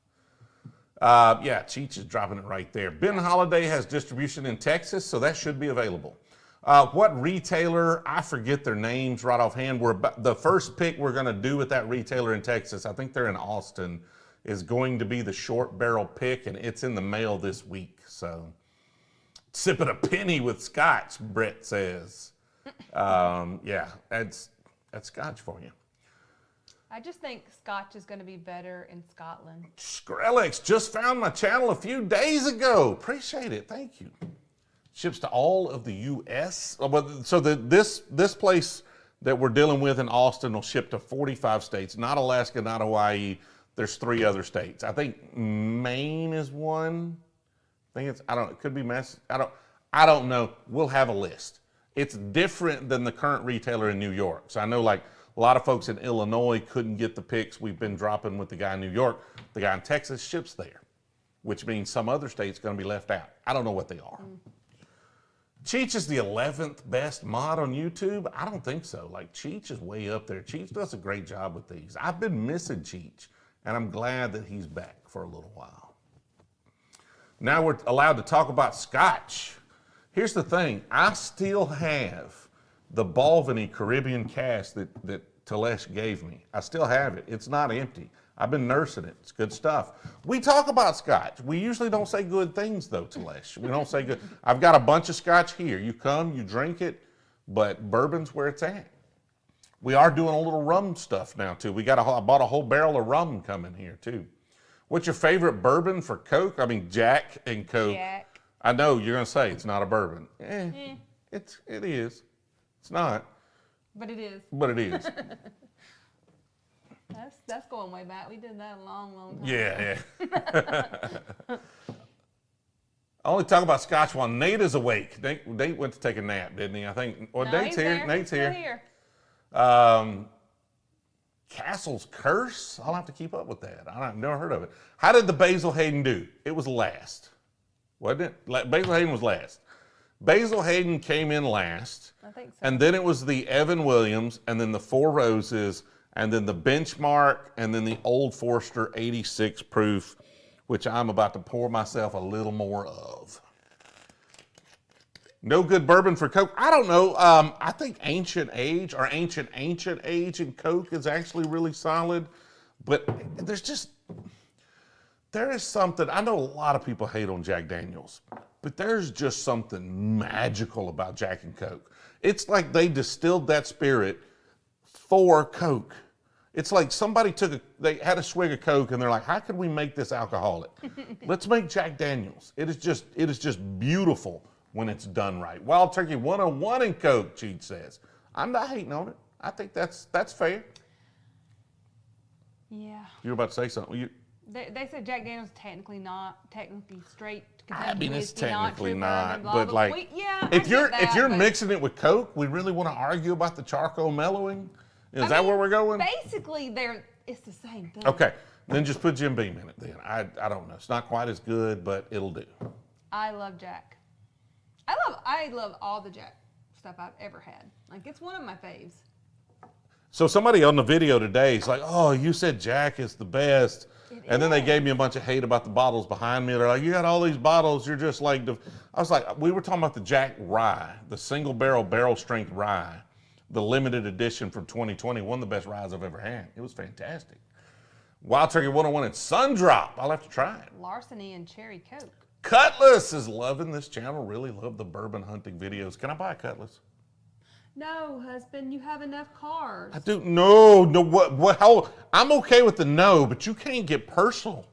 Yeah, Cheech is dropping it right there. Ben Holladay has distribution in Texas, so that should be available. What retailer? I forget their names right offhand. The first pick we're going to do with that retailer in Texas, I think they're in Austin, is going to be the short barrel pick, and it's in the mail this week. So, sipping a penny with scotch, Brett says. Yeah, that's scotch for you. I just think scotch is going to be better in Scotland. Skrillex just found my channel a few days ago. Appreciate it. Thank you. Ships to all of the U.S. So this place that we're dealing with in Austin will ship to 45 states, not Alaska, not Hawaii. There's 3 other states. I think Maine is one. I think it could be Mass. I don't know. We'll have a list. It's different than the current retailer in New York. So I know like a lot of folks in Illinois couldn't get the picks we've been dropping with the guy in New York. The guy in Texas ships there, which means some other state's going to be left out. I don't know what they are. Cheech is the 11th best mod on YouTube? I don't think so. Like Cheech is way up there. Cheech does a great job with these. I've been missing Cheech, and I'm glad that he's back for a little while. Now we're allowed to talk about scotch. Here's the thing. I still have the Balvenie Caribbean cask that Telesh gave me. I still have it. It's not empty. I've been nursing it. It's good stuff. We talk about scotch. We usually don't say good things, though, Telesh. We don't say good. I've got a bunch of scotch here. You come, you drink it, but bourbon's where it's at. We are doing a little rum stuff now, too. I bought a whole barrel of rum coming here, too. What's your favorite bourbon for Coke? I mean, Jack and Coke. Jack. I know you're going to say it's not a bourbon. It is. It's not. But it is. But it is. That's going way back. We did that a long, long time. Yeah. I only talk about Scotch while Nate is awake. Nate went to take a nap, didn't he? I think. Well, No, Nate's he's here. there. Nate's He's still here. Castle's Curse. I'll have to keep up with that. I've never heard of it. How did the Basil Hayden do? It was last, wasn't it? Basil Hayden was last. Basil Hayden came in last. I think so. And then it was the Evan Williams, and then the Four Roses, and then the Benchmark, and then the Old Forester 86 proof, which I'm about to pour myself a little more of. No good bourbon for Coke. I don't know. I think Ancient Age or Ancient Age in Coke is actually really solid. But there is something, I know a lot of people hate on Jack Daniels, but there's just something magical about Jack and Coke. It's like they distilled that spirit for Coke. It's like somebody they had a swig of Coke and they're like, how can we make this alcoholic? Let's make Jack Daniels. It is just beautiful when it's done right. Wild Turkey 101 in Coke, Cheat says. I'm not hating on it. I think that's fair. Yeah. You were about to say something. They said Jack Daniels technically straight. I mean, it's whiskey, technically true not, bourbon, blah, but blah. like, if you're mixing it with Coke, we really want to argue about the charcoal mellowing. Is that where we're going? Basically, it's the same thing. Okay, then just put Jim Beam in it. Then I don't know. It's not quite as good, but it'll do. I love Jack. I love all the Jack stuff I've ever had. Like, it's one of my faves. So somebody on the video today is like, "Oh, you said Jack is the best," and then they gave me a bunch of hate about the bottles behind me. They're like, "You got all these bottles. You're just like." I was like, "We were talking about the Jack Rye, the single barrel strength rye, the limited edition from 2020. One of the best ryes I've ever had. It was fantastic." Wild Turkey 101 and Sundrop. I'll have to try it. Larceny and Cherry Coke. Cutlass is loving this channel. Really love the bourbon hunting videos. Can I buy a Cutlass? No, husband, you have enough cars. I do. No. What? How? I'm okay with the no, but you can't get personal.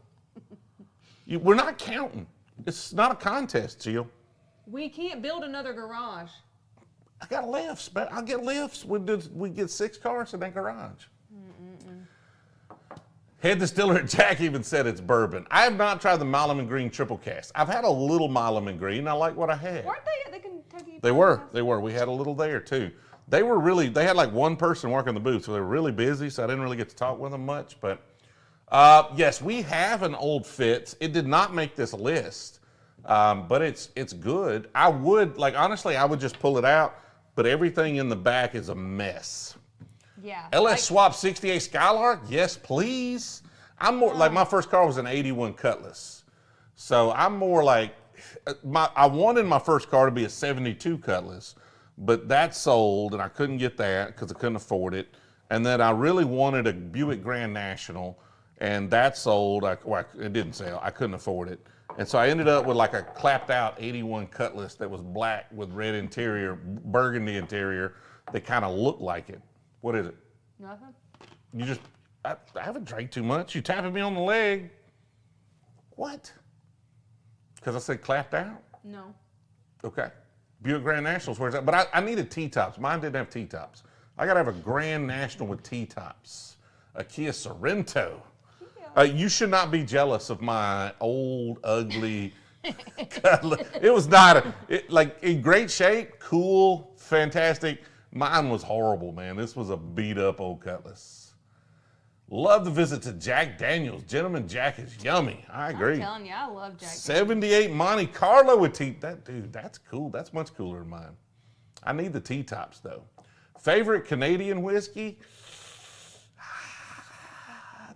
We're not counting. It's not a contest, Jill. We can't build another garage. I got lifts, but I'll get lifts. We get 6 cars in that garage. Head distiller Jack even said it's bourbon. I have not tried the Milam and Green triple cast. I've had a little Milam and Green. I like what I had. Weren't they at the Kentucky? They were. We had a little there too. They had like one person working the booth, so they were really busy, so I didn't really get to talk with them much. But yes, we have an old Fitz. It did not make this list, but it's good. I would, honestly, I would just pull it out, but everything in the back is a mess. Yeah. LS Swap 68 Skylark, yes, please. I'm more like, my first car was an 81 Cutlass. So I'm more like, I wanted my first car to be a 72 Cutlass, but that sold and I couldn't get that because I couldn't afford it. And then I really wanted a Buick Grand National and that sold. It didn't sell. I couldn't afford it. And so I ended up with like a clapped out 81 Cutlass that was black with red interior, burgundy interior that kind of looked like it. What is it? Nothing. I haven't drank too much. You tapping me on the leg. What? Because I said clapped out? No. Okay. Buick Grand Nationals, where's that? But I needed T-tops. Mine didn't have T-tops. I got to have a Grand National with T-tops. A Kia Sorrento. You should not be jealous of my old, ugly Cutlass. It was not, in great shape, cool, fantastic. Mine was horrible, man. This was a beat up old Cutlass. Love the visit to Jack Daniels. Gentleman Jack is yummy. I agree. I'm telling you, I love Jack. 78 Monte Carlo with that's cool. That's much cooler than mine. I need the T-tops though. Favorite Canadian whiskey?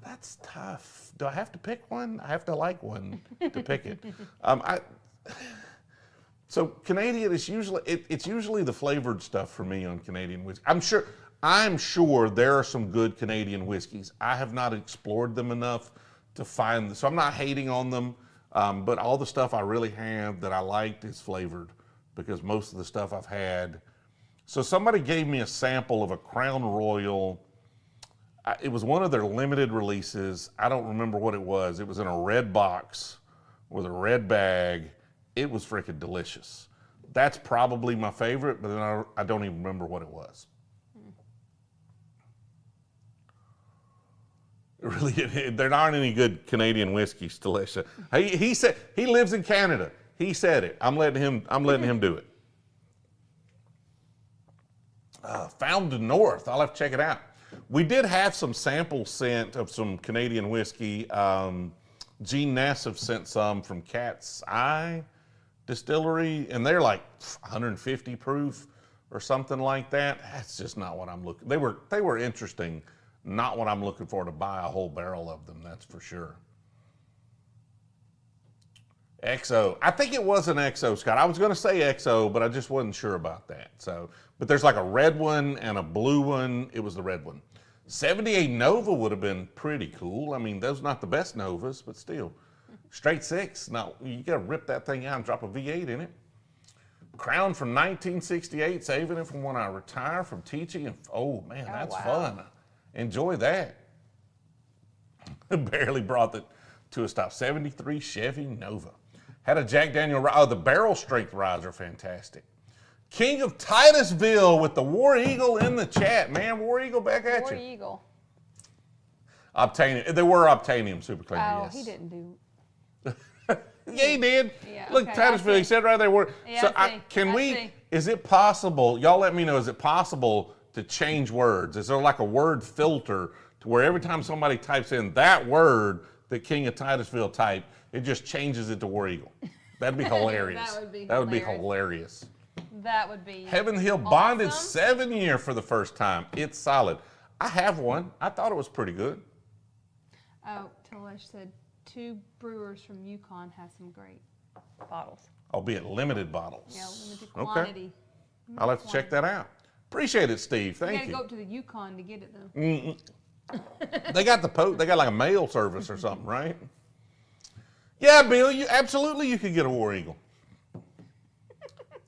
That's tough. Do I have to pick one? I have to like one to pick it. So Canadian is usually it's usually the flavored stuff for me on Canadian whiskey. I'm sure there are some good Canadian whiskeys. I have not explored them enough to find them, so I'm not hating on them. But all the stuff I really have that I liked is flavored because most of the stuff I've had. So somebody gave me a sample of a Crown Royal. It was one of their limited releases. I don't remember what it was. It was in a red box with a red bag. It was freaking delicious. That's probably my favorite, but then I don't even remember what it was. Really, there aren't any good Canadian whiskeys, Talisha. He said he lives in Canada. He said it. I'm letting him do it. Found the North. I'll have to check it out. We did have some samples sent of some Canadian whiskey. Gene Nassif sent some from Cat's Eye Distillery, and they're like 150 proof or something like that. That's just not what I'm looking. They were interesting. Not what I'm looking for to buy a whole barrel of them. That's for sure. XO. I think it was an XO, Scott. I was going to say XO, but I just wasn't sure about that. So, but there's like a red one and a blue one. It was the red one. 78 Nova would have been pretty cool. I mean, those are not the best Novas, but still. Straight 6. Now, you got to rip that thing out and drop a V8 in it. Crown from 1968, saving it from when I retire from teaching. And, oh, man, that's fun. Enjoy that. Barely brought it to a stop. 73 Chevy Nova. Had a Jack Daniel. Oh, the barrel strength rides are fantastic. King of Titusville with the War Eagle in the chat. Man, War Eagle back at you. War Eagle. Obtainium. They were Obtainium super clean. Oh, yes. he didn't do. Yeah, he did. Yeah, Look, okay, Titusville, he said right there. Yeah, So I see. Is it possible, y'all let me know, is it possible to change words? Is there like a word filter to where every time somebody types in that word that King of Titusville typed, it just changes it to War Eagle? That'd be hilarious. That would be hilarious. That would be Heaven Hill awesome. Bonded 7 year for the first time. It's solid. I have one. I thought it was pretty good. Oh, Talish said 2 brewers from Yukon have some great bottles. Albeit limited bottles. Yeah, limited quantity. Okay. I'll have to check that out. Appreciate it, Steve. Thank you. You gotta go up to the Yukon to get it though. They got they got like a mail service or something, right? Yeah, Bill, you could get a War Eagle.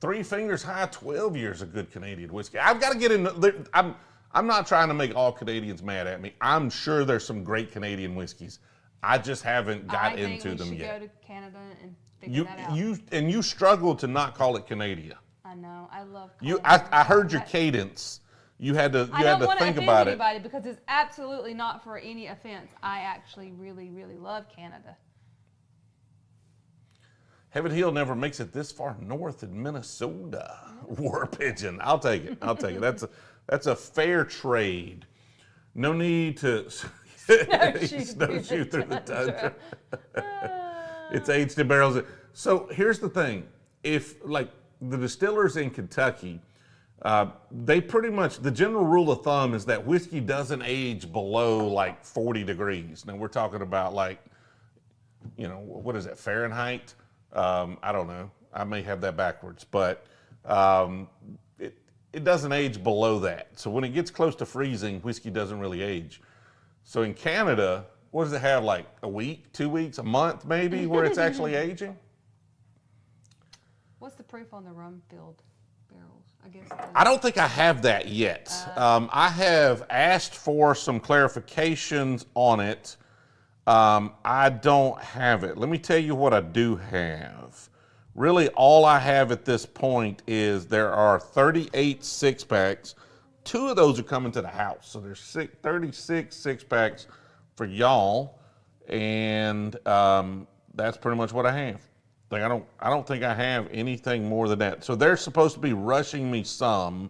3 Fingers High, 12 years of good Canadian whiskey. I've got to get in. I'm not trying to make all Canadians mad at me. I'm sure there's some great Canadian whiskeys. I just haven't got into them yet. I think we should go to Canada and figure that out. You struggle to not call it Canada. I know. I love. I heard your cadence. You had to think about it. I don't want to offend anybody because it's absolutely not for any offense. I actually really, really love Canada. Heaven Hill never makes it this far north in Minnesota. War Pigeon. I'll take it. That's a fair trade. No need to snowshoe through the tundra. It's aged in barrels. So here's the thing. If like the distillers in Kentucky, they pretty much, the general rule of thumb is that whiskey doesn't age below like 40 degrees. Now we're talking about like, what is that, Fahrenheit? I don't know. I may have that backwards, but it doesn't age below that. So when it gets close to freezing, whiskey doesn't really age. So in Canada, what does it have, like a week, 2 weeks, a month maybe, where it's actually aging? What's the proof on the rum-filled barrels? I guess. I don't think I have that yet. I have asked for some clarifications on it. I don't have it. Let me tell you what I do have. Really, all I have at this point is there are 38 six-packs. 2 of those are coming to the house. So there's 36 six-packs for y'all. And that's pretty much what I have. Like I don't think I have anything more than that. So they're supposed to be rushing me some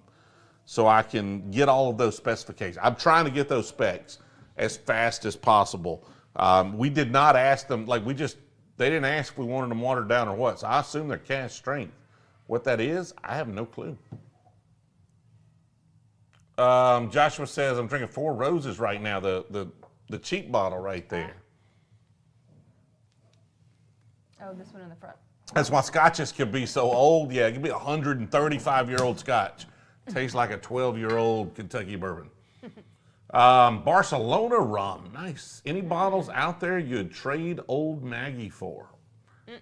so I can get all of those specifications. I'm trying to get those specs as fast as possible. We did not ask them, they didn't ask if we wanted them watered down or what. So I assume they're cask strength. What that is, I have no clue. Joshua says, I'm drinking 4 Roses right now, the cheap bottle right there. Oh, this one in the front. That's why scotches can be so old. Yeah, it can be a 135-year-old scotch. Tastes like a 12-year-old Kentucky bourbon. Barcelona rum, nice. Any bottles out there you'd trade old Maggie for?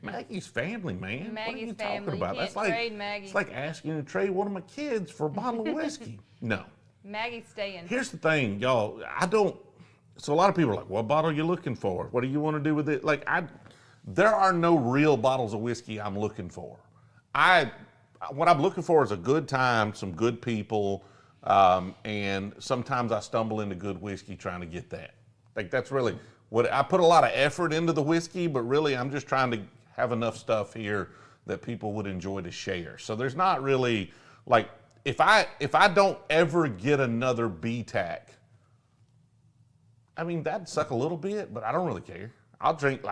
Maggie's family, man. Maggie's what are you family. talking about? You can't trade Maggie. It's like asking to trade one of my kids for a bottle of whiskey. No. Maggie's staying. Here's the thing, y'all. So a lot of people are like, what bottle are you looking for? What do you want to do with it? There are no real bottles of whiskey I'm looking for. What I'm looking for is a good time, some good people, and sometimes I stumble into good whiskey trying to get that. Like that's really what I put a lot of effort into the whiskey, but really I'm just trying to have enough stuff here that people would enjoy to share. So there's not really like, if I don't ever get another BTAC, I mean, that'd suck a little bit, but I don't really care. I'll drink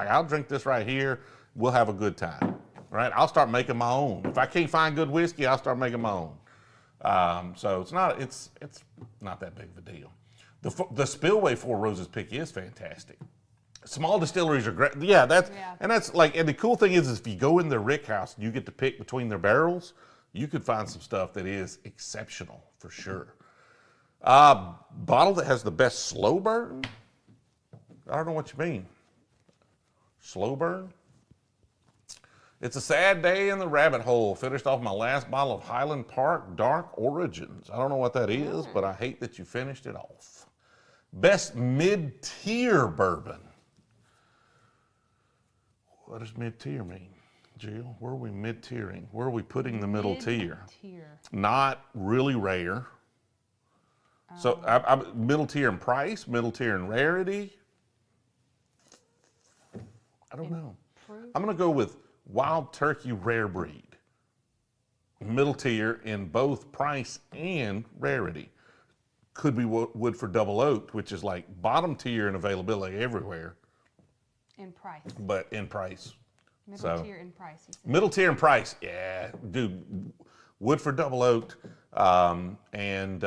this right here. We'll have a good time, right? I'll start making my own. If I can't find good whiskey, I'll start making my own. So it's not that big of a deal. The Spillway Four Roses pick is fantastic. Small distilleries are great. Yeah, and the cool thing is if you go in their rick house and you get to pick between their barrels, you could find some stuff that is exceptional for sure. Bottle that has the best slow burn? I don't know what you mean. Slow burn? It's a sad day in the rabbit hole. Finished off my last bottle of Highland Park Dark Origins. I don't know what that is, but I hate that you finished it off. Best mid-tier bourbon. What does mid-tier mean, Jill? Where are we mid-tiering? Where are we putting the middle tier? Not really rare. So I'm middle tier in price, middle tier in rarity. I don't know. I'm going to go with Wild Turkey Rare Breed. Middle tier in both price and rarity. Could be Woodford Double Oaked, which is like bottom tier in availability everywhere. In price. But in price. Middle tier in price, you said. Middle tier in price, yeah. Dude, Woodford Double Oaked and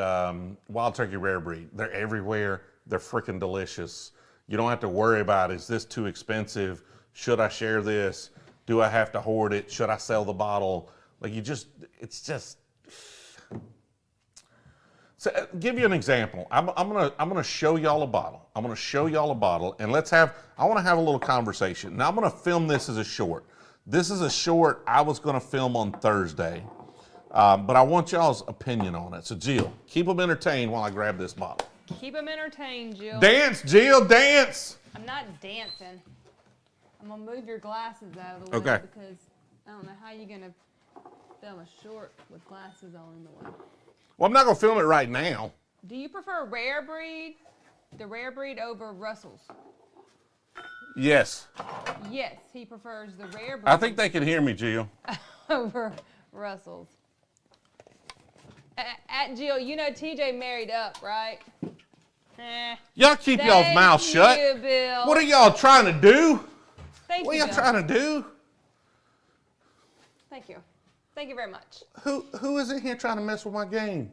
Wild Turkey Rare Breed. They're everywhere. They're freaking delicious. You don't have to worry about, is this too expensive? Should I share this? Do I have to hoard it? Should I sell the bottle? So give you an example. I'm gonna show y'all a bottle. I'm gonna show y'all a bottle, and I want to have a little conversation. Now I'm gonna film this as a short. This is a short I was gonna film on Thursday, but I want y'all's opinion on it. So Jill, keep them entertained while I grab this bottle. Keep them entertained, Jill. Dance, Jill, dance. I'm not dancing. I'm gonna move your glasses out of the way because I don't know how you're gonna film a short with glasses all in the way. Well, I'm not gonna film it right now. Do you prefer rare breed, the rare breed over Russell's? Yes. Yes, he prefers the rare breed. I think they can hear me, Jill. Over Russell's. At Jill, you know TJ married up, right? Y'all keep y'all's mouth shut. Thank you, Bill. What are y'all trying to do? Thank What you, are y'all Bill. trying to do? Thank you. Thank you very much. Who is in here trying to mess with my game?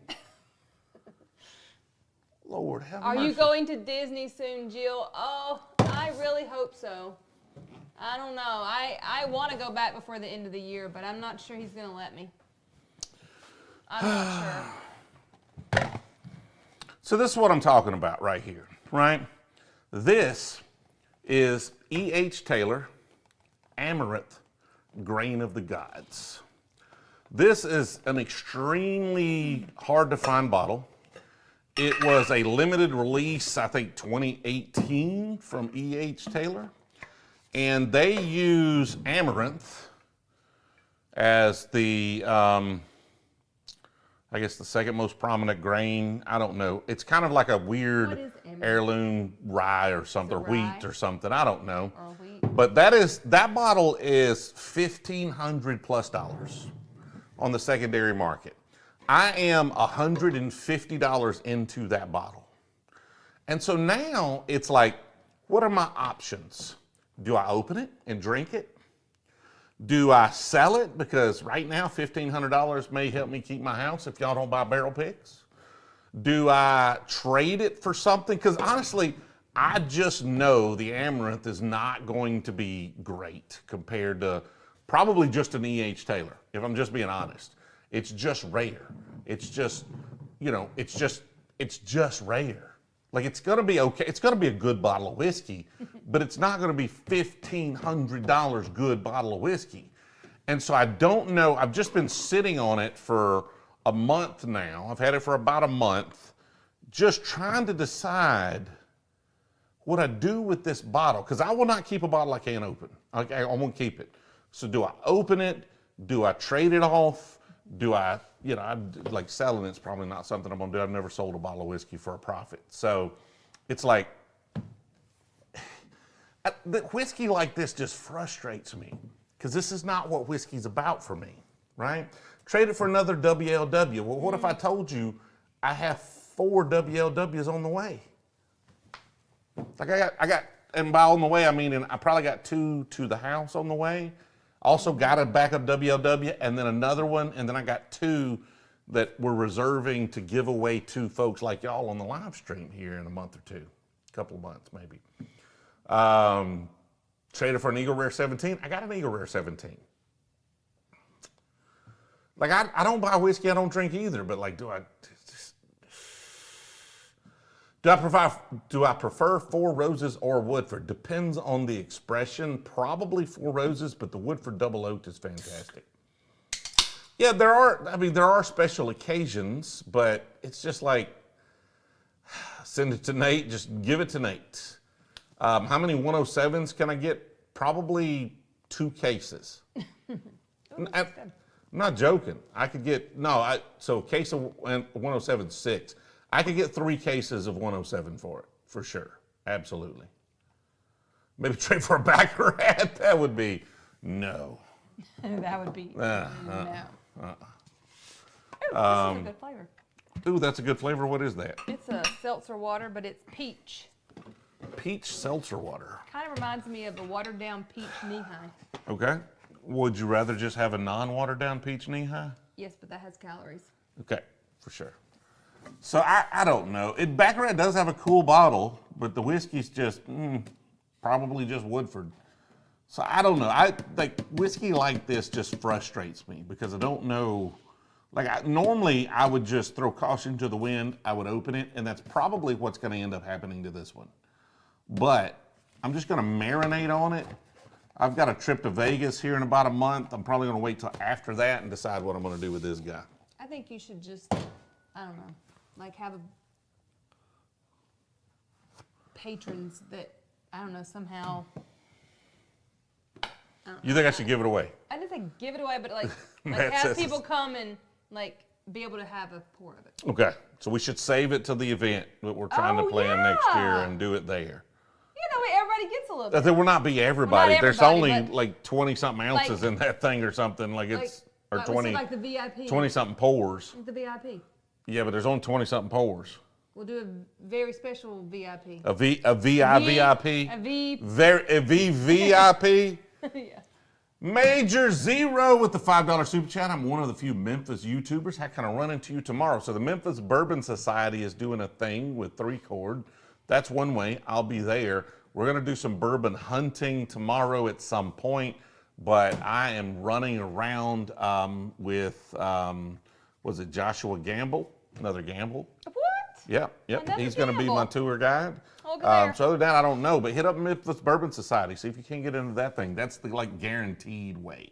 Lord, have mercy. Are you going to Disney soon, Jill? Oh, I really hope so. I don't know. I want to go back before the end of the year, but I'm not sure he's going to let me. I'm not sure. So this is what I'm talking about right here, right? This is E.H. Taylor Amaranth Grain of the Gods. This is an extremely hard to find bottle. It was a limited release, I think 2018 from E.H. Taylor. And they use amaranth as the, I guess the second most prominent grain. I don't know. It's kind of like a weird heirloom rye or something, or wheat or something. I don't know. Or wheat. But that bottle is $1,500 plus on the secondary market. I am $150 into that bottle. And so now it's like, what are my options? Do I open it and drink it? Do I sell it? Because right now, $1,500 may help me keep my house if y'all don't buy barrel picks. Do I trade it for something? Because honestly, I just know the amaranth is not going to be great compared to probably just an E.H. Taylor, if I'm just being honest. It's just rare. It's just, it's just rare. Like, it's gonna be okay. It's gonna be a good bottle of whiskey, but it's not gonna be $1,500 good bottle of whiskey. And so I don't know, I've just been sitting on it for a month now. I've had it for about a month. just trying to decide what I do with this bottle, because I will not keep a bottle I can't open. I won't keep it. So do I open it? Do I trade it off? Do I, like selling it's probably not something I'm gonna do. I've never sold a bottle of whiskey for a profit. So it's like, the whiskey like this just frustrates me, because this is not what whiskey's about for me, right? Trade it for another WLW. Well, what if I told you I have 4 WLWs on the way? Like I got, and by on the way, I mean, I probably got 2 to the house on the way. Also got a backup WLW and then another one. And then I got 2 that we're reserving to give away to folks like y'all on the live stream here in a month or 2, a couple of months maybe. Traded for an Eagle Rare 17. I got an Eagle Rare 17. Like I don't buy whiskey, I don't drink either, but like, do I prefer Four Roses or Woodford? Depends on the expression. Probably Four Roses, but the Woodford Double Oaked is fantastic. Yeah, there are special occasions, but it's just like, send it to Nate, just give it to Nate. How many 107s can I get? Probably 2 cases. I'm not joking. I could get, so a case of 107, 6. I could get 3 cases of 107 for it, for sure. Absolutely. Maybe trade for a backer hat? That would be, no. That would be, no. Ooh, this is a good flavor. Ooh, that's a good flavor. What is that? It's a seltzer water, but it's peach. Peach seltzer water. Kind of reminds me of a watered down peach knee-high. Okay. Would you rather just have a non-watered down peach knee-high? Yes, but that has calories. Okay, for sure. So I don't know. Baccarat does have a cool bottle, but the whiskey's just probably just Woodford. So I don't know. Like whiskey like this just frustrates me because I don't know. Like normally I would just throw caution to the wind. I would open it, and that's probably what's going to end up happening to this one. But I'm just going to marinate on it. I've got a trip to Vegas here in about a month. I'm probably going to wait till after that and decide what I'm going to do with this guy. I think you should just, I don't know, like have patrons that, I don't know, somehow. You think I should give it away? I didn't think give it away, but like have people come and like be able to have a pour of it. Okay, so we should save it to the event that we're trying to plan next year and do it there. Everybody gets a little bit. There will not be everybody. Well, not There's everybody, only like 20-something ounces in that thing or something. Like it's, or 20, like the VIP. 20-something pours. The VIP. Yeah, but there's only 20-something pours. We'll do a very special VIP. A VIP? A VIP? Yeah. Major Zero with the $5 super chat. I'm one of the few Memphis YouTubers. How can I run into you tomorrow? So the Memphis Bourbon Society is doing a thing with 3-Chord. That's one way. I'll be there. We're going to do some bourbon hunting tomorrow at some point, but I am running around with, was it Joshua Gamble? Another Gamble. What? Yep. Another He's going to be my tour guide. Look there. So other than that, I don't know, but hit up Memphis Bourbon Society. See if you can get into that thing. That's the guaranteed way.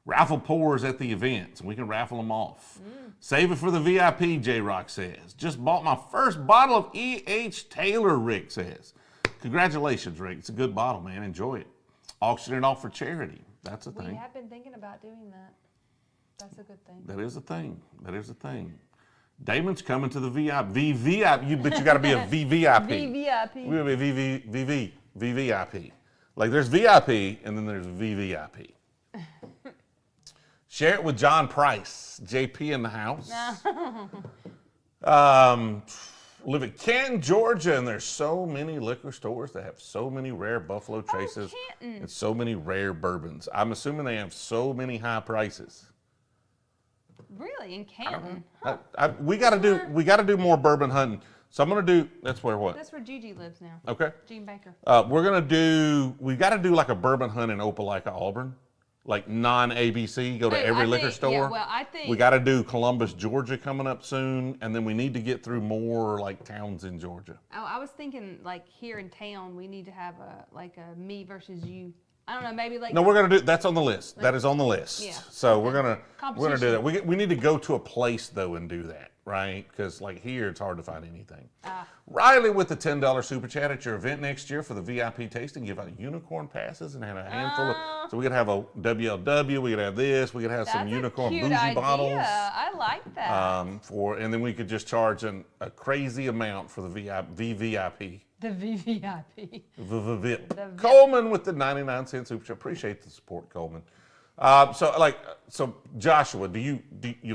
Raffle pours at the events, and we can raffle them off. Save it for the VIP, J-Rock says. Just bought my first bottle of E.H. Taylor, Rick says. Congratulations, Rick. It's a good bottle, man. Enjoy it. Auction it off for charity. That's a thing. We have been thinking about doing that. That's a good thing. That is a thing. That is a thing. Damon's coming to the VVIP. But you got to be a VVIP. VVIP. We're going to be VVIP. Like there's VIP, and then there's VVIP. Share it with John Price, JP in the house. Live in Canton, Georgia, and there's so many liquor stores that have so many rare Buffalo Traces and so many rare bourbons. I'm assuming they have so many high prices. Really, in Canton? We got to do more bourbon hunting. So I'm gonna do. That's where what? That's where Gigi lives now. Okay. Gene Baker. We got to do like a bourbon hunt in Opelika, Auburn. Like non-ABC, go to every liquor store. Yeah, well, I think we got to do Columbus, Georgia coming up soon, and then we need to get through more like towns in Georgia. Oh, I was thinking like here in town, we need to have a me versus you. I don't know, maybe like. No, we're gonna do. That's on the list. That is on the list. Yeah. So we're gonna do that. We need to go to a place though and do that. right? Because like here, it's hard to find anything. Riley with the $10 super chat at your event next year for the VIP tasting. Give out unicorn passes and have a handful of. So we could have a WLW. We could have this. We could have some unicorn cute bougie idea. bottles. I like that. And then we could just charge a crazy amount for the VVIP. The VVIP. VIP. Coleman with the 99-cent super chat. Appreciate the support, Coleman. So Joshua, do you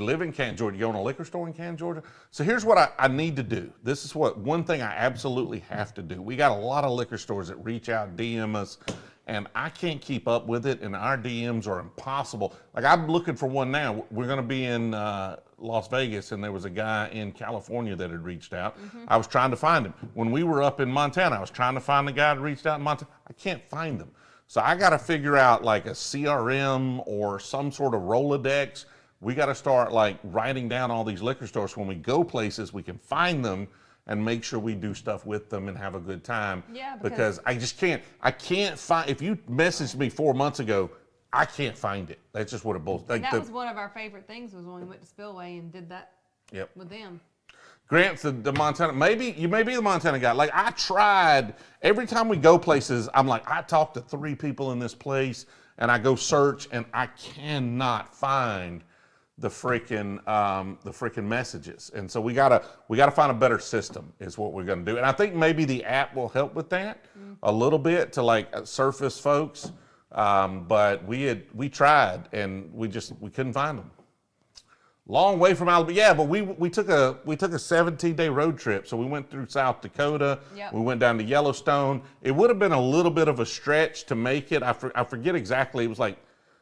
live in Canton, Georgia? You own a liquor store in Canton, Georgia? So here's what I need to do. This is one thing I absolutely have to do. We got a lot of liquor stores that reach out, DM us, and I can't keep up with it, and our DMs are impossible. Like I'm looking for one now. We're gonna be in Las Vegas, and there was a guy in California that had reached out. I was trying to find him. When we were up in Montana, I was trying to find the guy that reached out in Montana. I can't find him. So I got to figure out like a CRM or some sort of Rolodex. We got to start like writing down all these liquor stores. So when we go places, we can find them and make sure we do stuff with them and have a good time. Yeah, because I just can't. I can't find. If you messaged me 4 months ago, I can't find it. That's just what it boils. Like that was one of our favorite things was when we went to Spillway and did that. Yep. With them. Grant's the Montana. Maybe you may be the Montana guy. Like I tried every time we go places. I'm like I talked to 3 people in this place, and I go search, and I cannot find the freaking messages. And so we gotta find a better system. Is what we're gonna do. And I think maybe the app will help with that a little bit to like surface folks. But we tried, and we couldn't find them. Long way from Alabama. Yeah, but we took a 17-day road trip. So we went through South Dakota. Yep. We went down to Yellowstone. It would have been a little bit of a stretch to make it. I forget exactly. It was like,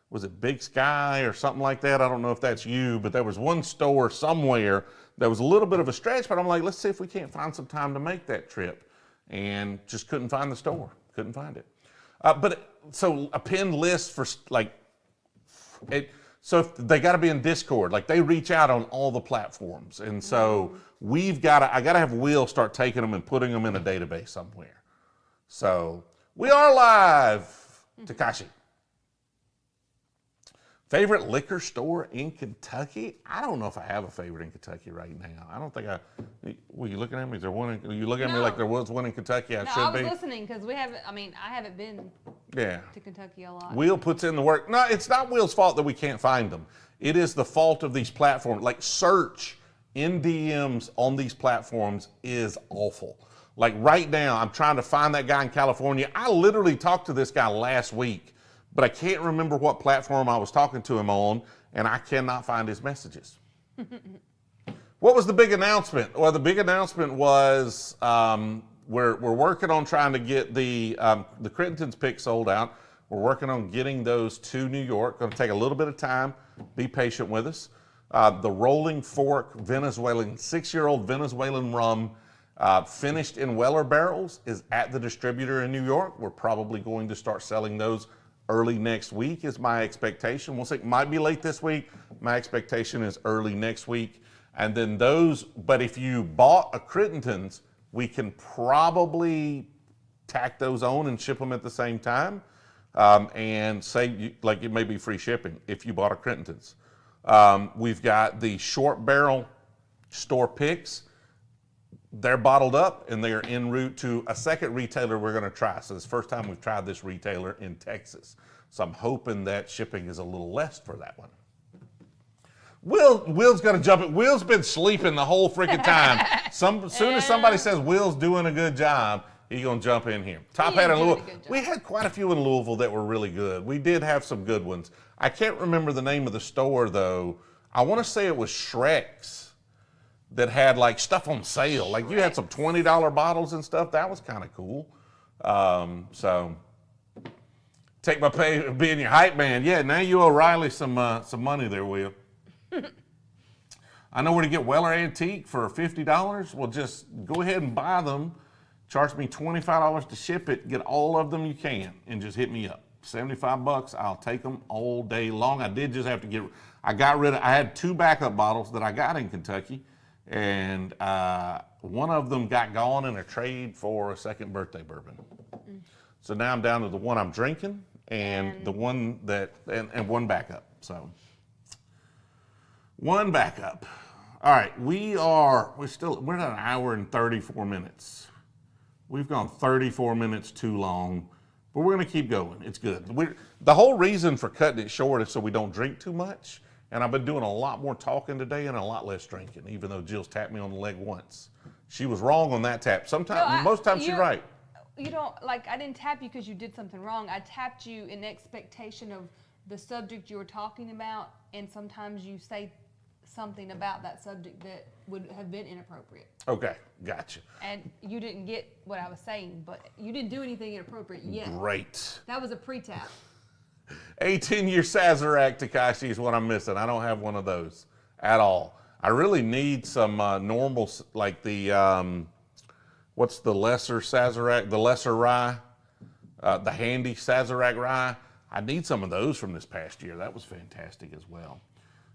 was it Big Sky or something like that? I don't know if that's you, but there was one store somewhere that was a little bit of a stretch. But I'm like, let's see if we can't find some time to make that trip, and just couldn't find the store. Couldn't find it. So a pinned list for like it. So if they got to be in Discord, like they reach out on all the platforms, and so I got to have Will start taking them and putting them in a database somewhere. So we are live, Takashi. Favorite liquor store in Kentucky? I don't know if I have a favorite in Kentucky right now. I don't think were you looking at me? Is there one? You looking at me like there was one in Kentucky? I was listening because I haven't been to Kentucky a lot. Will puts in the work. No, it's not Will's fault that we can't find them. It is the fault of these platforms. Like search in DMs on these platforms is awful. Like right now, I'm trying to find that guy in California. I literally talked to this guy last week, but I can't remember what platform I was talking to him on, and I cannot find his messages. What was the big announcement? Well, the big announcement was we're working on trying to get the Crittenden's pick sold out. We're working on getting those to New York. Going to take a little bit of time. Be patient with us. The Rolling Fork Venezuelan 6-year-old Venezuelan rum finished in Weller barrels is at the distributor in New York. We're probably going to start selling those early next week is my expectation. We'll see. It might be late this week. My expectation is early next week. And then but if you bought a Crittenden's, we can probably tack those on and ship them at the same time. And say, like it may be free shipping if you bought a Crittenden's. We've got the short barrel store picks. They're bottled up and they are en route to a second retailer we're going to try. So it's the first time we've tried this retailer in Texas. So I'm hoping that shipping is a little less for that one. Will's going to jump in. Will's been sleeping the whole freaking time. Soon as somebody says Will's doing a good job, he's going to jump in here. Top hat in Louisville. We had quite a few in Louisville that were really good. We did have some good ones. I can't remember the name of the store though. I want to say it was Shrek's. That had like stuff on sale. Like you had some $20 bottles and stuff. That was kind of cool. So take my pay being your hype man. Yeah, now you owe Riley some money there, Will. I know where to get Weller Antique for $50. Well, just go ahead and buy them. Charge me $25 to ship it. Get all of them you can, and just hit me up. $75. I'll take them all day long. I did just have to I had 2 backup bottles that I got in Kentucky. And one of them got gone in a trade for a second birthday bourbon. So now I'm down to the one I'm drinking and the one and one backup. So one backup. All right, we're at an hour and 34 minutes. We've gone 34 minutes too long, but we're gonna keep going. It's good. The whole reason for cutting it short is so we don't drink too much. And I've been doing a lot more talking today and a lot less drinking, even though Jill's tapped me on the leg once. She was wrong on that tap. Most times she's right. You don't, like, I didn't tap you because you did something wrong. I tapped you in expectation of the subject you were talking about, and sometimes you say something about that subject that would have been inappropriate. Okay, gotcha. And you didn't get what I was saying, but you didn't do anything inappropriate yet. Great. That was a pre-tap. 18-year Sazerac Takashi is what I'm missing. I don't have one of those at all. I really need some normal, like the, what's the lesser Sazerac, the lesser rye, the handy Sazerac rye. I need some of those from this past year. That was fantastic as well.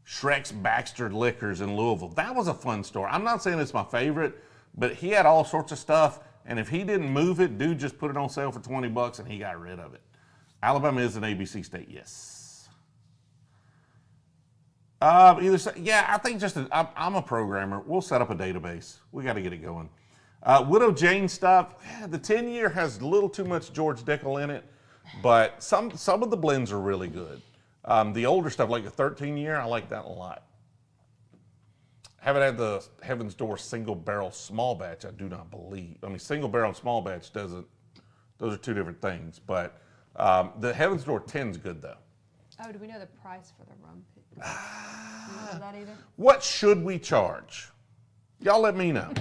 Shrek's Baxter Liquors in Louisville. That was a fun store. I'm not saying it's my favorite, but he had all sorts of stuff. And if he didn't move it, dude just put it on sale for 20 bucks and he got rid of it. Alabama is an ABC state, yes. Yeah, I think I'm a programmer. We'll set up a database. We got to get it going. Widow Jane stuff. The 10-year has a little too much George Dickel in it, but some of the blends are really good. The older stuff, like the 13-year, I like that a lot. Haven't had the Heaven's Door single barrel small batch, I do not believe. I mean, single barrel and small batch doesn't, those are two different things, but the Heaven's Door 10's good though. Oh, do we know the price for the rum pick? Do you know that either? What should we charge? Y'all let me know.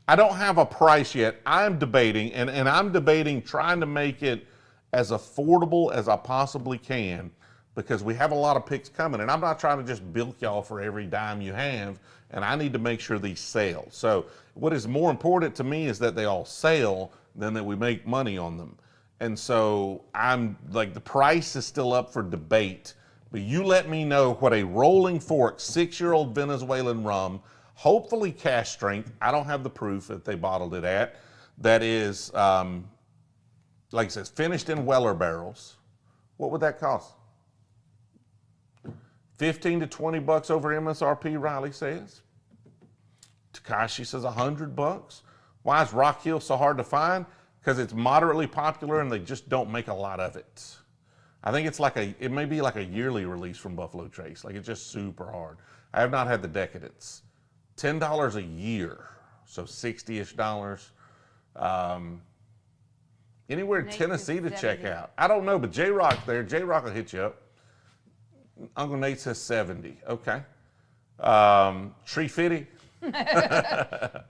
I don't have a price yet. I'm debating, and I'm debating trying to make it as affordable as I possibly can, because we have a lot of picks coming, and I'm not trying to just bilk y'all for every dime you have, and I need to make sure these sell. So what is more important to me is that they all sell than that we make money on them. And so I'm like, the price is still up for debate, but you let me know what a Rolling Fork 6-year-old Venezuelan rum, hopefully cash strength, I don't have the proof that they bottled it at, that is, like I said, finished in Weller barrels. What would that cost? 15 to 20 bucks over MSRP, Riley says. Takashi says 100 bucks. Why is Rock Hill so hard to find? Because it's moderately popular and they just don't make a lot of it. I think it's like it may be like a yearly release from Buffalo Trace. Like, it's just super hard. I have not had the Decadence. $10 a year, so $60-ish. Anywhere in Tennessee to check out. I don't know, but J-Rock there. J-Rock will hit you up. Uncle Nate says 70. Okay. Tree Fitty.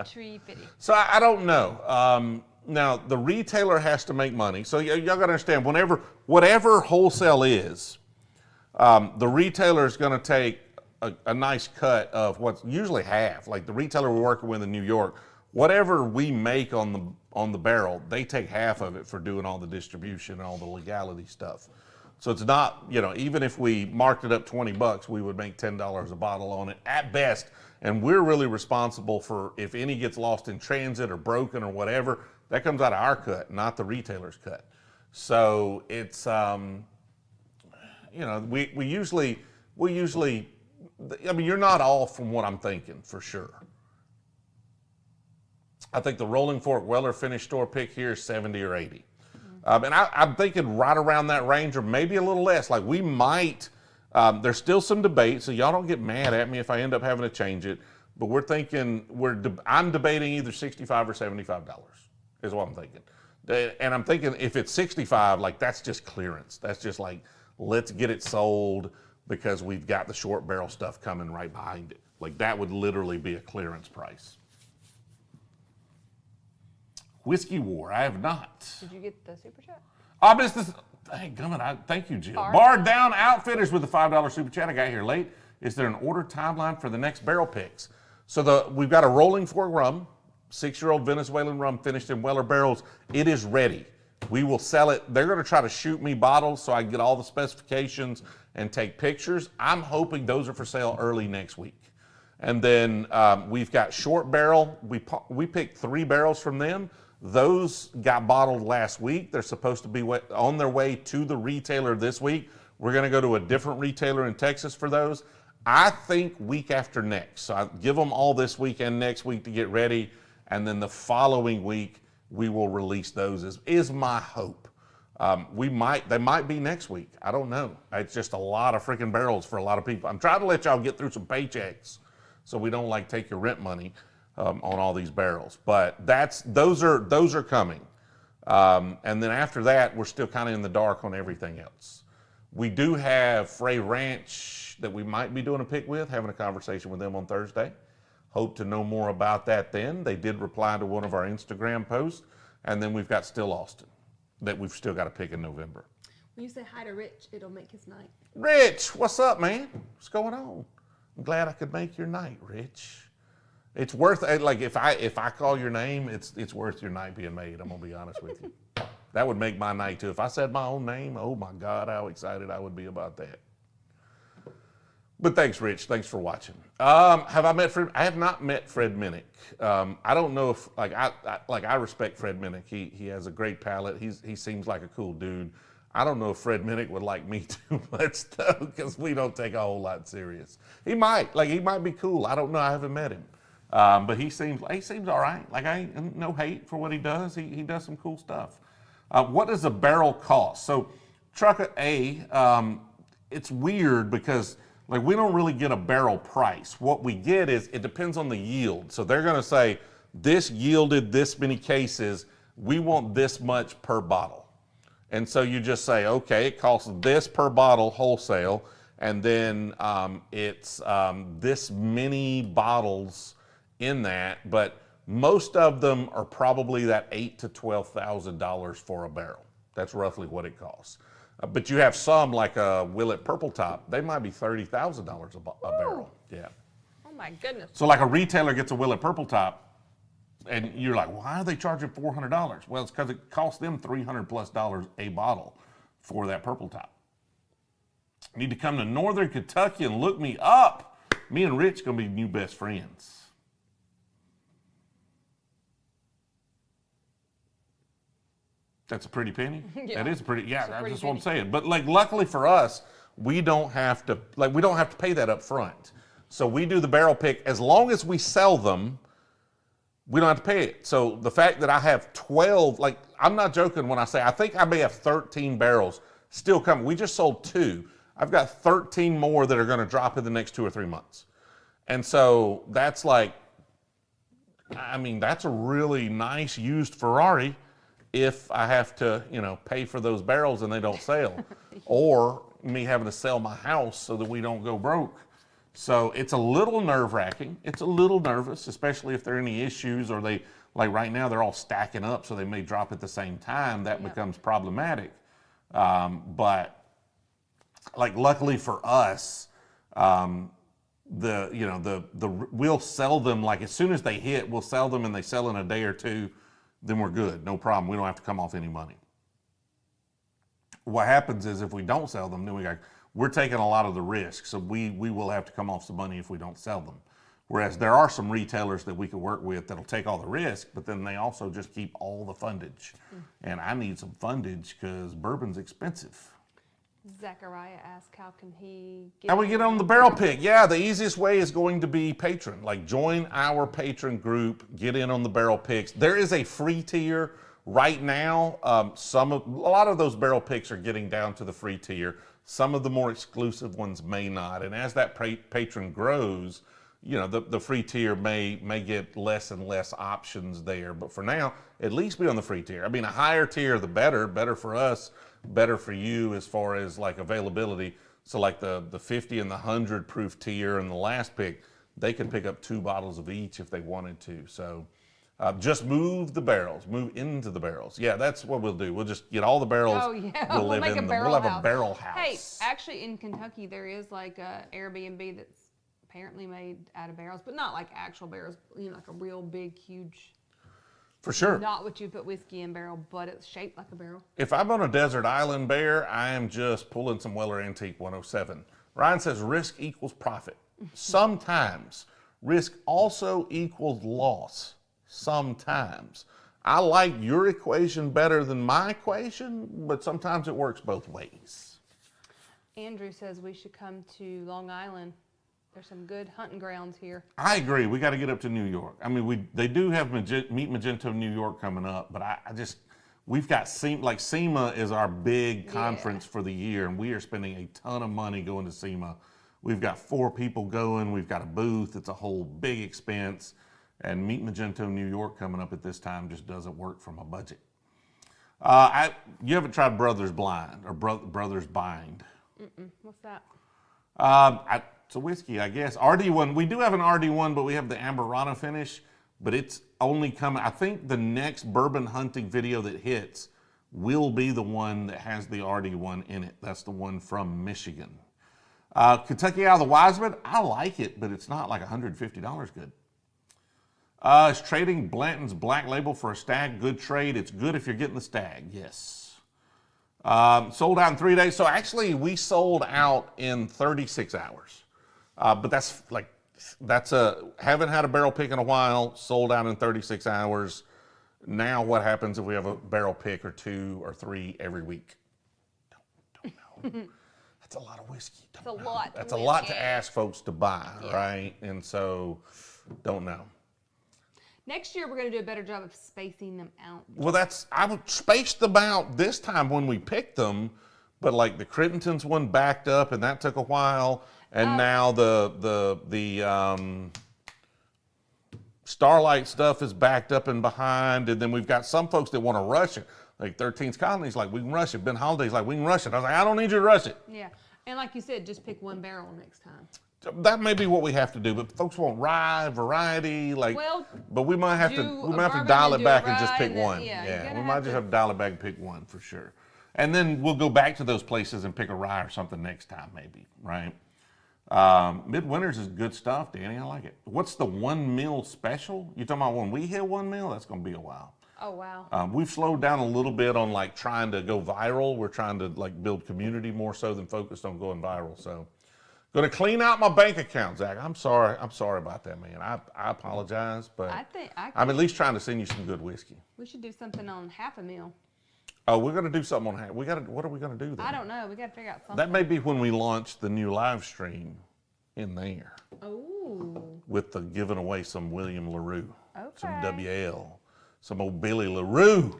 Tree Fitty. So I don't know. Now, the retailer has to make money. So y'all got to understand, whatever wholesale is, the retailer is going to take a nice cut of what's usually half. Like the retailer we're working with in New York, whatever we make on the barrel, they take half of it for doing all the distribution and all the legality stuff. So it's not, even if we marked it up 20 bucks, we would make $10 a bottle on it at best. And we're really responsible for if any gets lost in transit or broken or whatever, that comes out of our cut, not the retailer's cut. So it's, we usually, I mean, you're not off from what I'm thinking for sure. I think the Rolling Fork Weller finished store pick here is 70 or 80. And I'm thinking right around that range or maybe a little less. Like we might, there's still some debate, so y'all don't get mad at me if I end up having to change it. But we're thinking, I'm debating either $65 or $75 is what I'm thinking. And I'm thinking if it's 65, like that's just clearance. That's just like, let's get it sold because we've got the short barrel stuff coming right behind it. Like that would literally be a clearance price. Whiskey War, I have not. Did you get the super chat? I missed this. Hey, thank you, Jill. Bardstown Outfitters with the $5 super chat. I got here late. Is there an order timeline for the next barrel picks? So we've got a Rolling Fork rum, 6-year-old Venezuelan rum finished in Weller barrels. It is ready. We will sell it. They're going to try to shoot me bottles so I can get all the specifications and take pictures. I'm hoping those are for sale early next week. And then we've got short barrel. We picked 3 barrels from them. Those got bottled last week. They're supposed to be on their way to the retailer this week. We're going to go to a different retailer in Texas for those. I think week after next. So I give them all this week and next week to get ready, and then the following week we will release those. Is my hope. They might be next week. I don't know. It's just a lot of freaking barrels for a lot of people. I'm trying to let y'all get through some paychecks, so we don't like take your rent money on all these barrels. But those are coming. And then after that, we're still kind of in the dark on everything else. We do have Frey Ranch that we might be doing a pick with, having a conversation with them on Thursday. Hope to know more about that then. They did reply to one of our Instagram posts. And then we've got Still Austin that we've still got to pick in November. When you say hi to Rich, it'll make his night. Rich, what's up, man? What's going on? I'm glad I could make your night, Rich. It's worth it. Like if I call your name, it's worth your night being made. I'm gonna be honest with you. That would make my night too. If I said my own name, oh my God, how excited I would be about that. But thanks, Rich. Thanks for watching. Have I met Fred? I have not met Fred Minnick. I don't know if I respect Fred Minnick. He has a great palate. He seems like a cool dude. I don't know if Fred Minnick would like me too much though, because we don't take a whole lot serious. He might be cool. I don't know. I haven't met him. But he seems all right. Like I ain't no hate for what he does. He does some cool stuff. What does a barrel cost? So Trucker A, it's weird because like we don't really get a barrel price. What we get is it depends on the yield. So they're gonna say this yielded this many cases. We want this much per bottle. And so you just say, okay, it costs this per bottle wholesale, and then it's this many bottles in that, but most of them are probably that $8,000 to $12,000 for a barrel. That's roughly what it costs. But you have some like a Willet Purple Top, they might be $30,000 a barrel. Yeah. Oh my goodness. So like a retailer gets a Willet Purple Top, and you're like, why are they charging $400? Well, it's because it costs them $300+ a bottle for that Purple Top. You need to come to Northern Kentucky and look me up. Me and Rich gonna be new best friends. That's a pretty penny. Yeah. That is pretty. Yeah, It's a pretty that's what I'm penny. saying. But like, luckily for us, we don't have to pay that up front. So we do the barrel pick as long as we sell them. We don't have to pay it. So the fact that I have 12, like I'm not joking when I say I think I may have 13 barrels still coming. We just sold 2. I've got 13 more that are going to drop in the next 2 or 3 months. And so that's like, I mean, that's a really nice used Ferrari if I have to, pay for those barrels and they don't sell, or me having to sell my house so that we don't go broke. So it's a little nerve-wracking. It's a little nervous, especially if there are any issues or they, like right now, they're all stacking up so they may drop at the same time. That becomes problematic. But like luckily for us, we'll sell them like as soon as they hit, we'll sell them and they sell in a day or two, then we're good, no problem. We don't have to come off any money. What happens is if we don't sell them, then we're taking a lot of the risk, so we will have to come off some money if we don't sell them. Whereas there are some retailers that we could work with that'll take all the risk, but then they also just keep all the fundage. And I need some fundage because bourbon's expensive. Zachariah asked, how can he get How we get on the barrel pick? Yeah, the easiest way is going to be patron. Like join our patron group, get in on the barrel picks. There is a free tier right now. A lot of those barrel picks are getting down to the free tier. Some of the more exclusive ones may not. And as that patron grows, the free tier may get less and less options there. But for now, at least be on the free tier. I mean, a higher tier, the better for us, better for you as far as like availability. So like the 50 and the 100 proof tier and the last pick, they can pick up 2 bottles of each if they wanted to. So just move into the barrels. Yeah, that's what we'll do. We'll just get all the barrels. Oh yeah, We'll live make in a them. barrel We'll have house. a barrel house. Hey, actually in Kentucky there is like a Airbnb that's apparently made out of barrels, but not like actual barrels, like a real big, huge. For sure. Not what you put whiskey in barrel, but it's shaped like a barrel. If I'm on a desert island, Bear, I am just pulling some Weller Antique 107. Ryan says risk equals profit. Sometimes risk also equals loss. Sometimes. I like your equation better than my equation, but sometimes it works both ways. Andrew says we should come to Long Island There's some good hunting grounds here. I agree. We got to get up to New York. I mean, they do have Meet Magento New York coming up, but we've got SEMA is our big conference for the year, and we are spending a ton of money going to SEMA. We've got 4 people going. We've got a booth. It's a whole big expense, and Meet Magento New York coming up at this time just doesn't work for my budget. You haven't tried Brothers Blind or Brothers Bind? What's that? It's a whiskey, I guess. RD1. We do have an RD1, but we have the Amberana finish. But it's only coming. I think the next bourbon hunting video that hits will be the one that has the RD1 in it. That's the one from Michigan. Kentucky out of the Wiseman. I like it, but it's not like $150 good. It's trading Blanton's Black Label for a Stag. Good trade. It's good if you're getting the Stag. Yes. Sold out in 3 days. So actually, we sold out in 36 hours. But haven't had a barrel pick in a while. Sold out in 36 hours. Now what happens if we have a barrel pick or 2 or 3 every week? Don't know. That's a lot of whiskey. That's a lot. That's a lot to ask folks to buy, right? And so, don't know. Next year, we're going to do a better job of spacing them out. Well, I spaced them out this time when we picked them, but like the Crittendens one backed up, and that took a while, and now the Starlight stuff is backed up and behind, and then we've got some folks that want to rush it. Like 13th Colony's like, we can rush it. Ben Holladay's like, we can rush it. I was like, I don't need you to rush it. Yeah, and like you said, just pick one barrel next time. That may be what we have to do, but folks want rye, variety, but we might have to dial it back and just pick one. Yeah, we might just have to dial it back and pick one for sure. And then we'll go back to those places and pick a rye or something next time maybe, right? Midwinter's is good stuff, Danny, I like it. What's the 1 mil special? You talking about when we hit 1 mil? That's gonna be a while. Oh, wow. We've slowed down a little bit on like trying to go viral. We're trying to like build community more so than focused on going viral, so. Going to clean out my bank account, Zach. I'm sorry about that, man. I apologize, but I'm at least trying to send you some good whiskey. We should do something on half a meal. Oh, we're going to do something on half. What are we going to do then? I don't know. We got to figure out something. That may be when we launch the new live stream in there. Oh. With the giving away some William LaRue. Okay. Some WL. Some old Billy LaRue.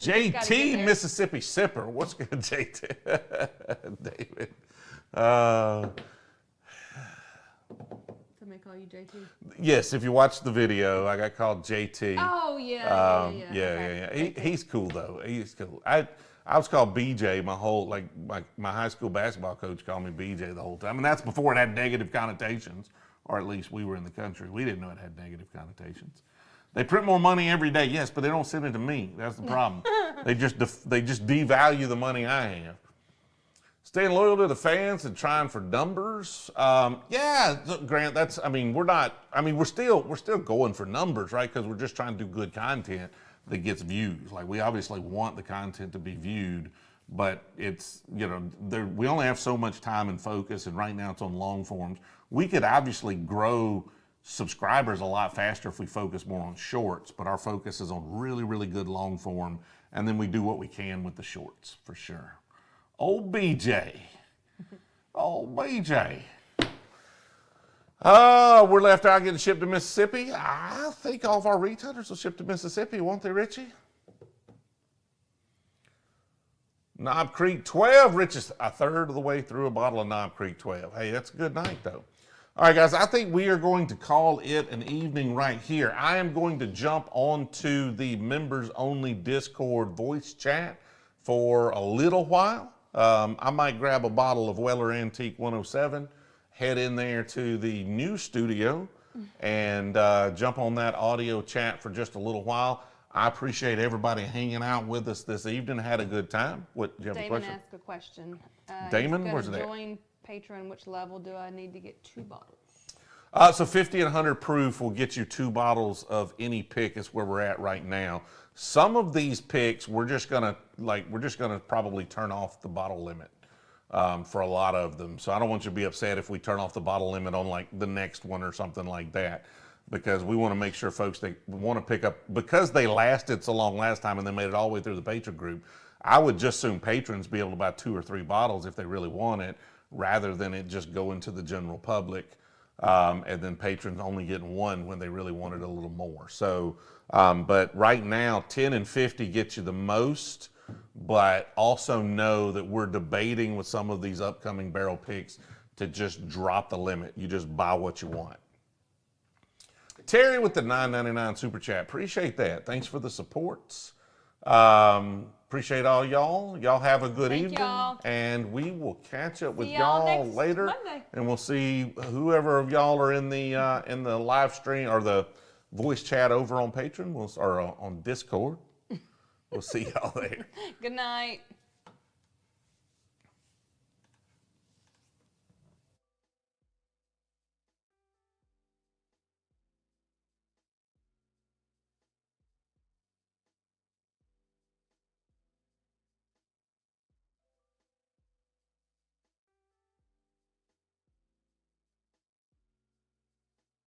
JT Mississippi Sipper. What's good, JT? David. Somebody call you JT? Yes, if you watch the video, I got called JT. Oh, yeah. Yeah. He's cool, though. He's cool. I was called BJ my high school basketball coach called me BJ the whole time. And that's before it had negative connotations, or at least we were in the country. We didn't know it had negative connotations. They print more money every day, yes, but they don't send it to me. That's the problem. They just devalue the money I have. Staying loyal to the fans and trying for numbers. Yeah, Grant, we're still going for numbers, right? Because we're just trying to do good content that gets views. Like, we obviously want the content to be viewed, but it's, we only have so much time and focus, and right now it's on long forms. We could obviously grow subscribers a lot faster if we focus more on shorts, but our focus is on really, really good long form, and then we do what we can with the shorts, for sure. Old BJ. Old BJ. We're left out getting shipped to Mississippi. I think all of our retailers will ship to Mississippi, won't they, Richie? Knob Creek 12. Rich is a third of the way through a bottle of Knob Creek 12. Hey, that's a good night, though. All right, guys, I think we are going to call it an evening right here. I am going to jump onto the members-only Discord voice chat for a little while. I might grab a bottle of Weller Antique 107, head in there to the new studio, and jump on that audio chat for just a little while. I appreciate everybody hanging out with us this evening. Had a good time. What, do you have a question? Damon asked a question. Damon, where's that? Join patron. Which level do I need to get 2 bottles? So 50 and 100 proof will get you 2 bottles of any pick. Is where we're at right now. Some of these picks, we're just gonna probably turn off the bottle limit for a lot of them. So I don't want you to be upset if we turn off the bottle limit on like the next one or something like that, because we want to make sure folks that want to pick up, because they lasted so long last time and they made it all the way through the patron group. I would just assume patrons be able to buy 2 or 3 bottles if they really want it, rather than it just go into the general public. and then patrons only getting one when they really wanted a little more. So, but right now, 10 and 50 get you the most, but also know that we're debating with some of these upcoming barrel picks to just drop the limit. You just buy what you want. Terry with the $9.99 super chat. Appreciate that. Thanks for the supports. Appreciate all y'all. Y'all have a good evening. Y'all. And we will catch up with y'all y'all next later. Monday. And we'll see whoever of y'all are in the live stream or the voice chat over on Patreon or on Discord. We'll see y'all there. Good night.